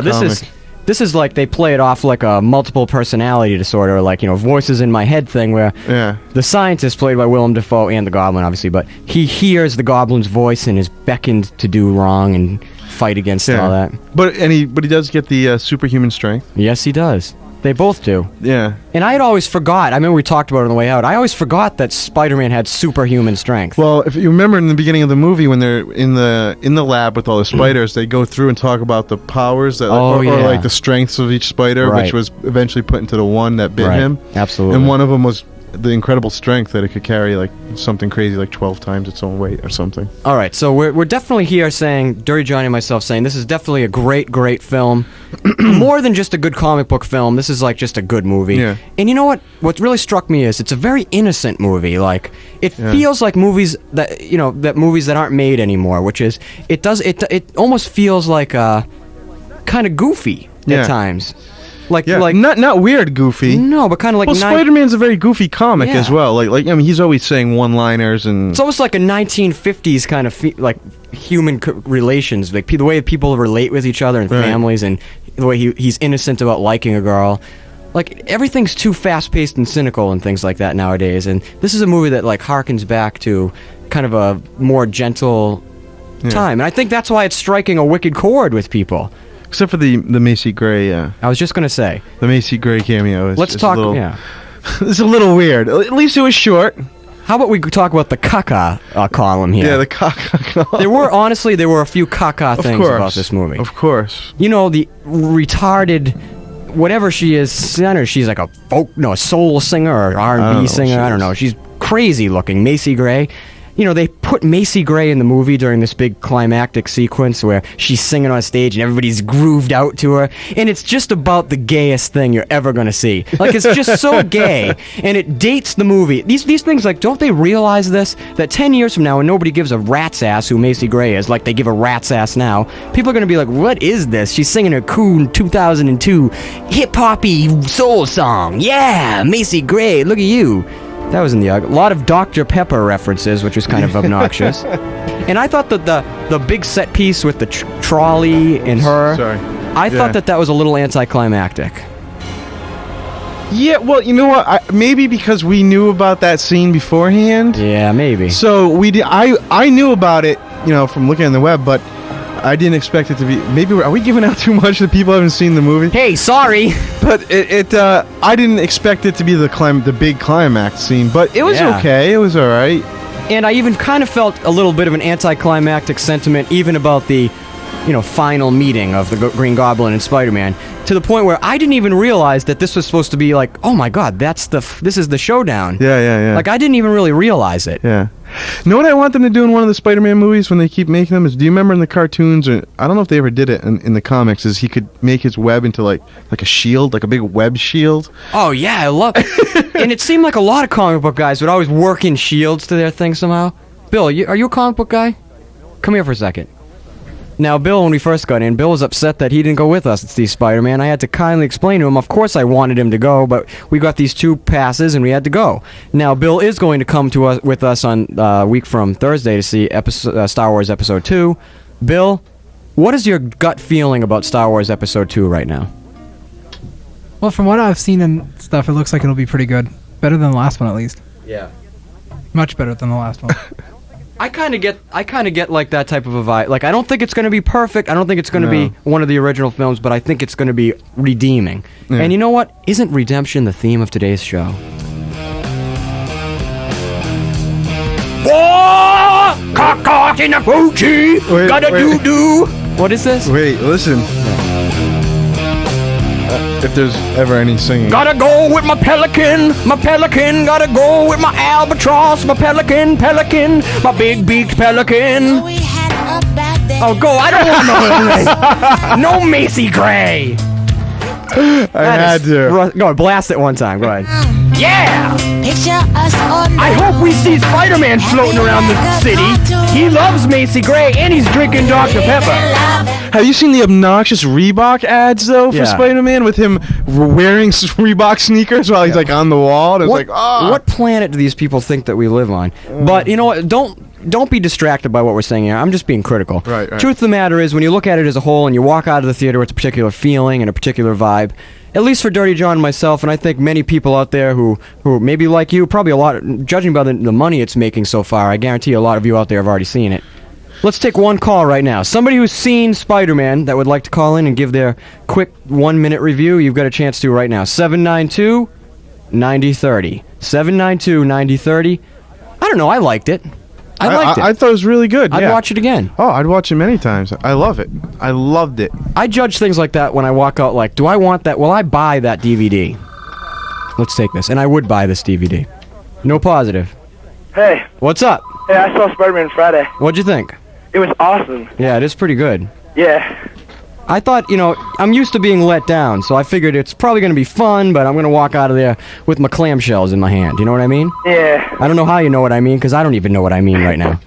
this is like they play it off like a multiple personality disorder, like, you know, voices in my head thing where the scientist played by Willem Dafoe and the goblin, obviously, but he hears the goblin's voice and is beckoned to do wrong and fight against all that. But he does get the superhuman strength. Yes, he does. They both do. Yeah. And I had always forgot. I remember we talked about it on the way out. I always forgot that Spider-Man had superhuman strength. Well, if you remember in the beginning of the movie when they're in the lab with all the spiders, they go through and talk about the powers that or like the strengths of each spider, which was eventually put into the one that bit him. Absolutely. And one of them was the incredible strength that it could carry like something crazy like 12 times its own weight or something. All right, so we're definitely here saying, Dirty Johnny and myself saying, this is definitely a great film. More than just a good comic book film, this is like just a good movie. Yeah. And you know what really struck me is it's a very innocent movie. Like, it feels like movies that, you know, that movies that aren't made anymore, which is, it almost feels like kind of goofy at times. Like not weird goofy. No, but kind of like... Well, Spider-Man's a very goofy comic as well. Like I mean, he's always saying one-liners and... It's almost like a 1950s kind of like human relations, like the way people relate with each other and families, and the way he's innocent about liking a girl. Like, everything's too fast-paced and cynical and things like that nowadays, and this is a movie that like harkens back to kind of a more gentle time, and I think that's why it's striking a wicked chord with people. Except for the Macy Gray. I was just gonna say the Macy Gray cameo. Let's talk. It's a little weird. At least it was short. How about we talk about the caca column here? Yeah, the caca column. There were a few caca things about this movie. Of course. You know, the retarded, whatever she is, she's like a soul singer or R&B singer. I don't know. She's crazy looking. Macy Gray. they put Macy Gray in the movie during this big climactic sequence where she's singing on stage and everybody's grooved out to her, and it's just about the gayest thing you're ever gonna see. Like, it's just so gay, and it dates the movie. These things, like, don't they realize this? That 10 years from now, when nobody gives a rat's ass who Macy Gray is, like they give a rat's ass now, people are gonna be like, what is this? She's singing her cool 2002 hip-hoppy soul song. Yeah, Macy Gray, look at you. That was in the a lot of Dr. Pepper references, which was kind of obnoxious. And I thought that the big set piece with the trolley and her, I thought that was a little anticlimactic. Yeah, well, you know what? Maybe because we knew about that scene beforehand. Yeah, maybe. So I knew about it, from looking on the web, but I didn't expect it to be. Maybe are we giving out too much that people haven't seen the movie? Hey, sorry, but I didn't expect it to be the big climax scene, but it was okay. It was all right. And I even kind of felt a little bit of an anticlimactic sentiment, even about the, final meeting of the Green Goblin and Spider-Man, to the point where I didn't even realize that this was supposed to be like, oh my God, this is the showdown. Yeah. Like, I didn't even really realize it. Yeah. You know what I want them to do in one of the Spider-Man movies when they keep making them is, do you remember in the cartoons, or I don't know if they ever did it in the comics, is he could make his web into like a shield, like a big web shield? Oh yeah, I love it. And it seemed like a lot of comic book guys would always work in shields to their thing somehow. Bill, are you a comic book guy? Come here for a second. Now, Bill, when we first got in, Bill was upset that he didn't go with us at Steve Spider-Man. I had to kindly explain to him, of course I wanted him to go, but we got these 2 passes and we had to go. Now, Bill is going to come with us on a week from Thursday to see Star Wars Episode 2. Bill, what is your gut feeling about Star Wars Episode 2 right now? Well, from what I've seen and stuff, it looks like it'll be pretty good. Better than the last one, at least. Yeah. Much better than the last one. I kind of get like that type of a vibe. Like, I don't think it's going to be perfect. I don't think it's going to be one of the original films, but I think it's going to be redeeming. Yeah. And you know what? Isn't redemption the theme of today's show? Whoa! Cock in the Fuji! Gotta do-do! What is this? Wait, listen. If there's ever any singing. Gotta go with my pelican, gotta go with my albatross, my pelican, my big beaked pelican. Oh, go, I don't want no Macy Gray. I had to. Go, blast it one time, go ahead. Yeah! I hope we see Spider-Man floating around the city. He loves Macy Gray and he's drinking Dr. Pepper. Have you seen the obnoxious Reebok ads, though, for Spider-Man, with him wearing Reebok sneakers while he's, like, on the wall? And it's like, oh. What planet do these people think that we live on? But, you know what, don't be distracted by what we're saying here. I'm just being critical. Right. Truth of the matter is, when you look at it as a whole and you walk out of the theater with a particular feeling and a particular vibe, at least for Dirty John and myself, and I think many people out there who maybe like you, probably a lot, judging by the money it's making so far, I guarantee a lot of you out there have already seen it. Let's take one call right now. Somebody who's seen Spider-Man that would like to call in and give their quick 1-minute review, you've got a chance to right now. 792-9030. 792-9030. I don't know, I liked it. I liked it. I thought it was really good. I'd watch it again. Oh, I'd watch it many times. I love it. I loved it. I judge things like that when I walk out like, do I want that? Will I buy that DVD? Let's take this. And I would buy this DVD. No positive. Hey. What's up? Hey, I saw Spider-Man Friday. What'd you think? It was awesome. Yeah, it is pretty good. Yeah. I thought, I'm used to being let down, so I figured it's probably going to be fun, but I'm going to walk out of there with my clamshells in my hand. You know what I mean? Yeah. I don't know how you know what I mean, because I don't even know what I mean right now.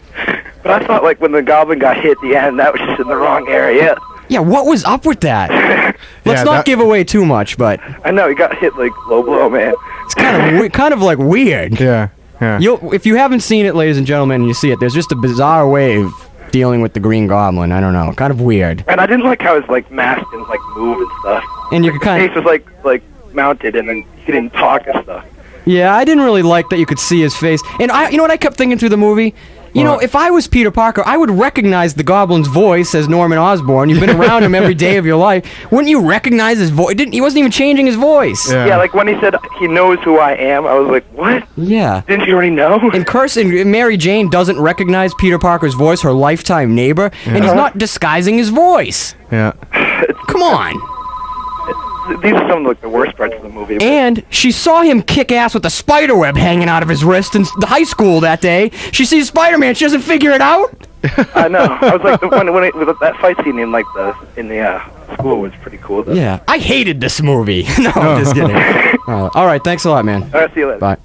But I thought, like, when the Goblin got hit at the end, that was just in the wrong area. Yeah, what was up with that? Let's not give away too much, but... I know, he got hit, like, low blow, man. It's kind of like, weird. Yeah. If you haven't seen it, ladies and gentlemen, and you see it, there's just a bizarre wave dealing with the Green Goblin. I don't know, kind of weird. And I didn't like how his mask didn't move and stuff. And you could kind of his face was mounted, and then he didn't talk and stuff. Yeah, I didn't really like that you could see his face. And you know what I kept thinking through the movie? You know, if I was Peter Parker, I would recognize the Goblin's voice as Norman Osborn. You've been around him every day of your life. Wouldn't you recognize his voice? He wasn't even changing his voice. Yeah, like when he said he knows who I am, I was like, what? Yeah. Didn't you already know? And Mary Jane doesn't recognize Peter Parker's voice, her lifetime neighbor, and he's not disguising his voice. Yeah. Come on. these are some of like the worst parts of the movie. And she saw him kick ass with a spider web hanging out of his wrist in the high school that day. She sees Spider-Man. She doesn't figure it out. I know. I was like, when that fight scene in the school was pretty cool. Though. Yeah, I hated this movie. No, I'm just kidding. All right, thanks a lot, man. All right, see you later. Bye.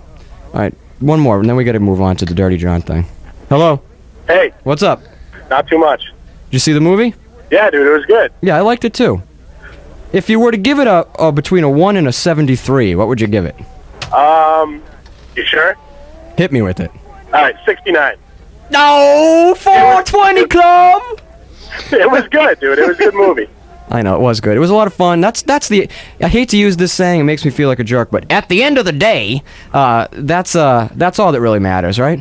All right, one more, and then we got to move on to the Dirty John thing. Hello. Hey. What's up? Not too much. Did you see the movie? Yeah, dude, it was good. Yeah, I liked it too. If you were to give it a between a 1 and a 73, what would you give it? You sure? Hit me with it. All right, 69. No, 420 Club. It was good, dude. It was a good movie. I know, it was good. It was a lot of fun. That's the. I hate to use this saying; it makes me feel like a jerk. But at the end of the day, that's all that really matters, right?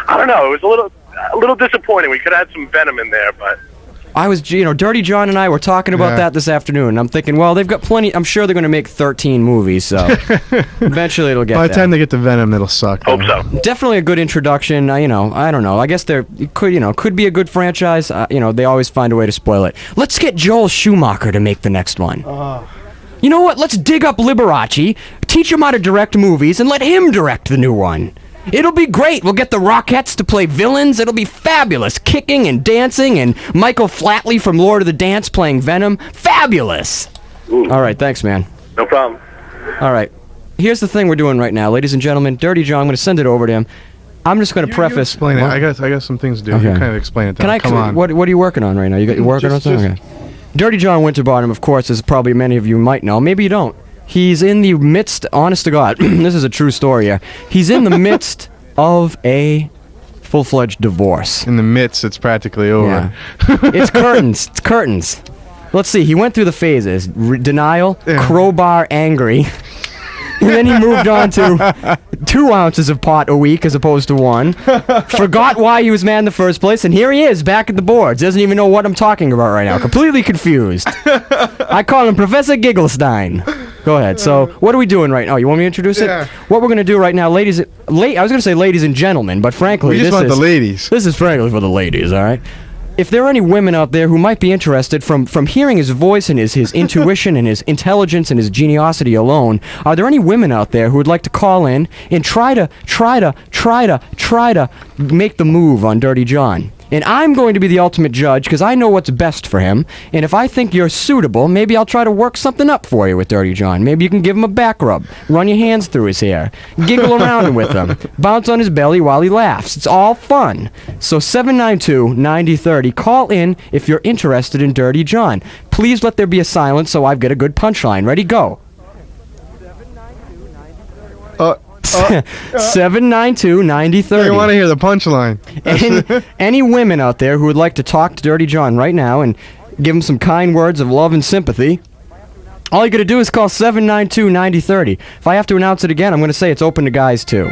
I don't know. It was a little disappointing. We could have had some venom in there, but. I was, Dirty John and I were talking about that this afternoon. And I'm thinking, well, they've got plenty. I'm sure they're going to make 13 movies, so eventually it'll get. By the time they get to Venom, it'll suck. Hope so. Definitely a good introduction. I don't know. I guess it could be a good franchise. They always find a way to spoil it. Let's get Joel Schumacher to make the next one. You know what? Let's dig up Liberace, teach him how to direct movies, and let him direct the new one. It'll be great. We'll get the Rockettes to play villains. It'll be fabulous. Kicking and dancing, and Michael Flatley from Lord of the Dance playing Venom. Fabulous. Ooh. All right, thanks, man. No problem. All right. Here's the thing we're doing right now, ladies and gentlemen. Dirty John, I'm going to send it over to him. I'm just going to preface. Explain it. I got some things to do. Okay. You kind of explain it. Can Come on. What are you working on right now? You working on something? Okay. Dirty John Winterbottom, of course, as probably many of you might know. Maybe you don't. He's in the midst. Honest to God, this is a true story here. He's in the midst of a full-fledged divorce. In the midst, it's practically over. Yeah. It's curtains. It's curtains. Let's see. He went through the phases: denial, crowbar, angry. And then he moved on to 2 ounces of pot a week as opposed to 1. Forgot why he was mad in the first place, and here he is back at the boards. Doesn't even know what I'm talking about right now. Completely confused. I call him Professor Gigglestein. Go ahead. So, what are we doing right now? You want me to introduce it? What we're going to do right now, I was going to say ladies and gentlemen, but frankly, we just want the ladies. This is frankly for the ladies, all right? If there are any women out there who might be interested from hearing his voice and his intuition and his intelligence and his geniosity alone, are there any women out there who would like to call in and try to make the move on Dirty John? And I'm going to be the ultimate judge because I know what's best for him. And if I think you're suitable, maybe I'll try to work something up for you with Dirty John. Maybe you can give him a back rub, run your hands through his hair, giggle around with him, bounce on his belly while he laughs. It's all fun. So 792-9030, call in if you're interested in Dirty John. Please let there be a silence so I've got a good punchline. Ready, go. 792-9030. I want to hear the punchline. Any women out there who would like to talk to Dirty John right now and give him some kind words of love and sympathy, all you got to do is call 792-9030. If I have to announce it again, I'm going to say it's open to guys too.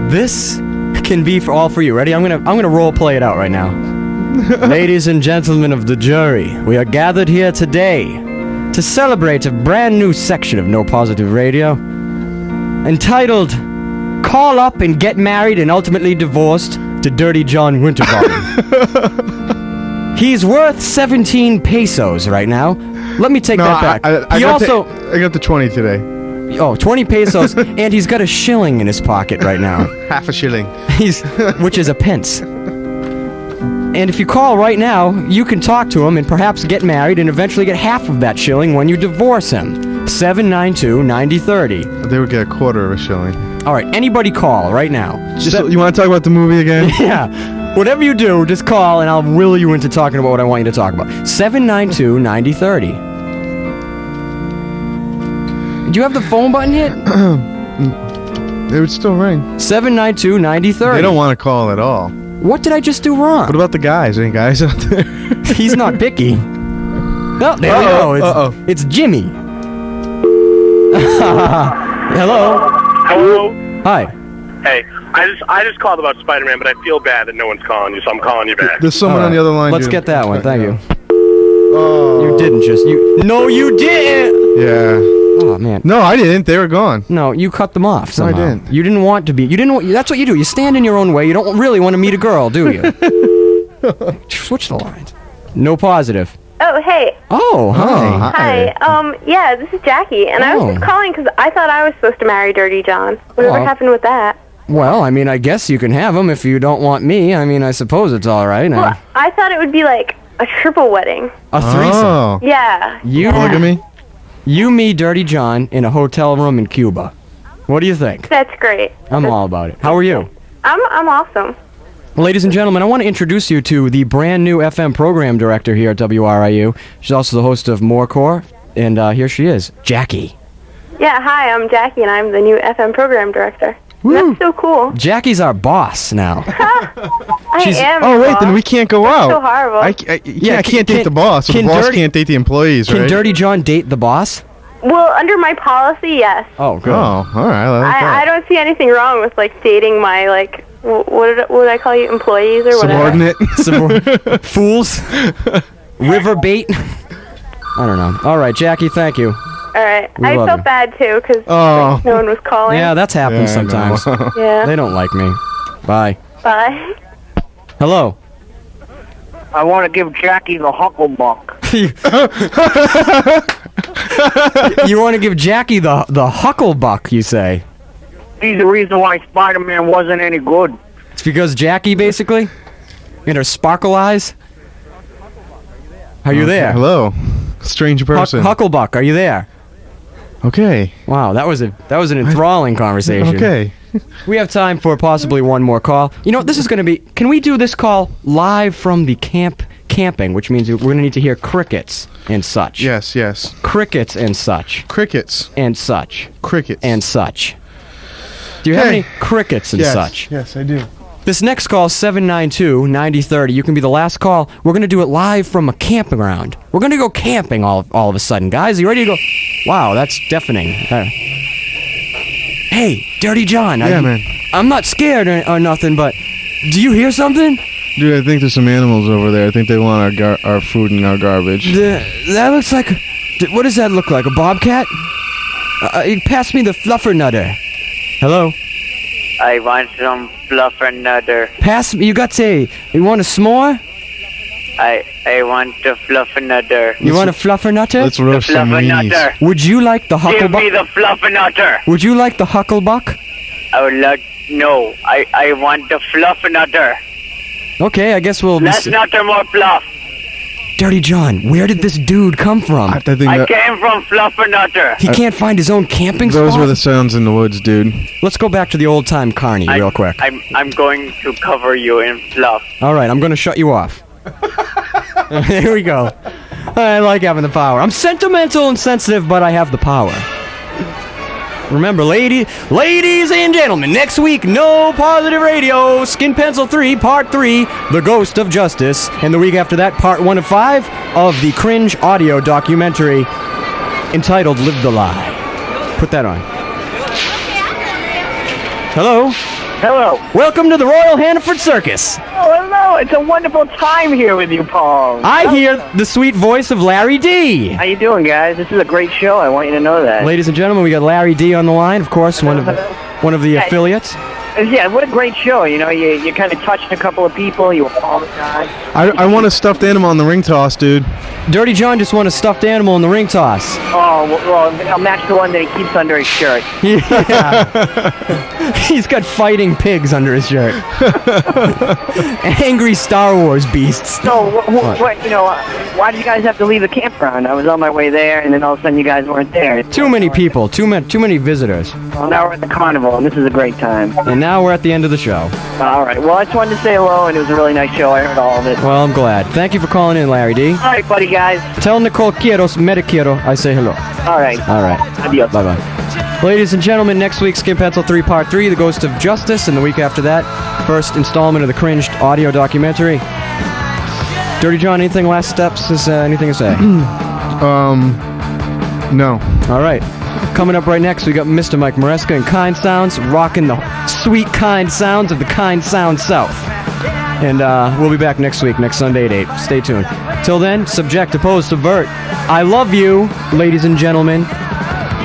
This can be for you. Ready? I'm gonna role play it out right now. Ladies and gentlemen of the jury, we are gathered here today to celebrate a brand new section of No Positive Radio entitled Call Up and Get Married and Ultimately Divorced to Dirty John Winterbottom. He's worth 17 pesos right now. Let me take that back. I got the 20 today. Oh, 20 pesos, and he's got a shilling in his pocket right now. Half a shilling. Which is a pence. And if you call right now, you can talk to him and perhaps get married and eventually get half of that shilling when you divorce him. 792-9030. They would get a quarter of a shilling. All right, anybody call right now. You want to talk about the movie again? Yeah. Whatever you do, just call and I'll will you into talking about what I want you to talk about. 792-9030. Do you have the phone button hit? They would still ring. 792-9030. They don't want to call at all. What did I just do wrong? What about the guys? Any guys out there? He's not picky. Oh, there we go. It's Jimmy. Hello. Hello. Hi. Hey, I just called about Spider-Man, but I feel bad that no one's calling you, so I'm calling you back. There's someone on the other line. Let's get that one. Thank you. Oh. You didn't just. No, you didn't. Yeah. Oh man. No, I didn't. They were gone. No, you cut them off somehow. No, I didn't. You didn't want to be. You didn't want. That's what you do. You stand in your own way. You don't really want to meet a girl, do you? Switch the lines. No positive. Oh, hey. Oh, hi. Hi. Yeah, this is Jackie, and I was just calling because I thought I was supposed to marry Dirty John. Whatever happened with that? Well, I mean, I guess you can have him if you don't want me. I mean, I suppose it's all right. Well, I thought it would be like a triple wedding. A threesome. Yeah. Polygamy? You, me, Dirty John in a hotel room in Cuba. What do you think? That's great. I'm all about it. How are you? I'm awesome. Ladies and gentlemen, I want to introduce you to the brand new FM program director here at WRIU. She's also the host of Morecore, and here she is, Jackie. Yeah, hi, I'm Jackie, and I'm the new FM program director. That's so cool. Jackie's our boss now. I am. Oh, wait, boss. then we can't go That's out. so horrible. I can't date the boss, so the boss can't date the employees, right? Can Dirty John date the boss? Well, under my policy, yes. Oh, good. Oh, all right. I don't see anything wrong with like dating my like what would I call you, employees or whatever. Subordinate. Fools. River bait. I don't know. All right, Jackie, thank you. All right. We I love felt you. bad too because no one was calling. Yeah, that's happened sometimes. Yeah. They don't like me. Bye. Bye. Hello. I want to give Jackie the hucklebuck. You want to give Jackie the hucklebuck, you say? He's the reason why Spider-Man wasn't any good. It's because Jackie, basically? And her sparkle eyes? Are you there? Hello. Strange person. Hucklebuck, are you there? Okay. Wow, that was an enthralling conversation. Okay. We have time for possibly one more call. You know, this is going to be... Can we do this call live from the camping, which means we're going to need to hear crickets and such. Yes. Crickets and such. Crickets. And such. Crickets. And such. Do you have any crickets and such? Yes, I do. This next call, 792-9030. You can be the last call. We're going to do it live from a campground. We're going to go camping all of a sudden. Guys, are you ready to go? Wow, that's deafening. Hey, Dirty John. Yeah, man. I'm not scared or nothing, but do you hear something? Dude, I think there's some animals over there. I think they want our food and our garbage. That looks like... What does that look like? A bobcat? Pass me the fluffernutter. Hello? I want some fluffernutter. Pass me... You want a s'more? I want the fluffernutter. You want a fluffernutter? Let's roast some weenies. Would you like the hucklebuck? Give me the fluffernutter. Would you like the hucklebuck? I would like... No, I want the fluffernutter. Okay, I guess we'll... Less nutter, more fluff. Dirty John, where did this dude come from? I came from Fluffernutter. He can't find his own camping spot? Those were the sounds in the woods, dude. Let's go back to the old-time carny real quick. I'm going to cover you in fluff. All right, I'm going to shut you off. Here we go. I like having the power. I'm sentimental and sensitive, but I have the power. Remember, ladies and gentlemen, next week, No Positive Radio, Skin Pencil 3, Part 3, The Ghost of Justice, and the week after that, Part 1 of 5 of the cringe audio documentary entitled Live the Lie. Put that on. Hello? Hello. Welcome to the Royal Hannaford Circus. Oh, hello. It's a wonderful time here with you, Paul. I hear the sweet voice of Larry D. How you doing, guys? This is a great show. I want you to know that. Ladies and gentlemen, we got Larry D on the line, of course, one of the affiliates. Yeah, what a great show. You know, you kind of touched a couple of people. You apologized. I want a stuffed animal on the ring toss, dude. Dirty John just won a stuffed animal in the ring toss. Oh, well, I'll match the one that he keeps under his shirt. Yeah. He's got fighting pigs under his shirt. Angry Star Wars beasts. So, what, you know, why did you guys have to leave the campground? I was on my way there, and then all of a sudden you guys weren't there. Too many people, too many visitors. Well, now we're at the carnival, and this is a great time. And now we're at the end of the show. All right. Well, I just wanted to say hello, and it was a really nice show. I heard all of it. Well, I'm glad. Thank you for calling in, Larry D. All right, buddy, guys. Tell Nicole Quiero, quiero, I say hello. All right. All right. Adios. Bye-bye. Ladies and gentlemen, next week, Skin Pencil 3 Part 3, The Ghost of Justice, and the week after that, first installment of the cringed audio documentary. Dirty John, anything last steps? Is anything to say? No. All right. Coming up right next, we got Mr. Mike Maresca and Kind Sounds, rocking the sweet kind sounds of the Kind Sound South. And we'll be back next week, next Sunday at 8. Stay tuned. Till then, subject, oppose, subvert. I love you, ladies and gentlemen.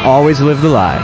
Always live the lie.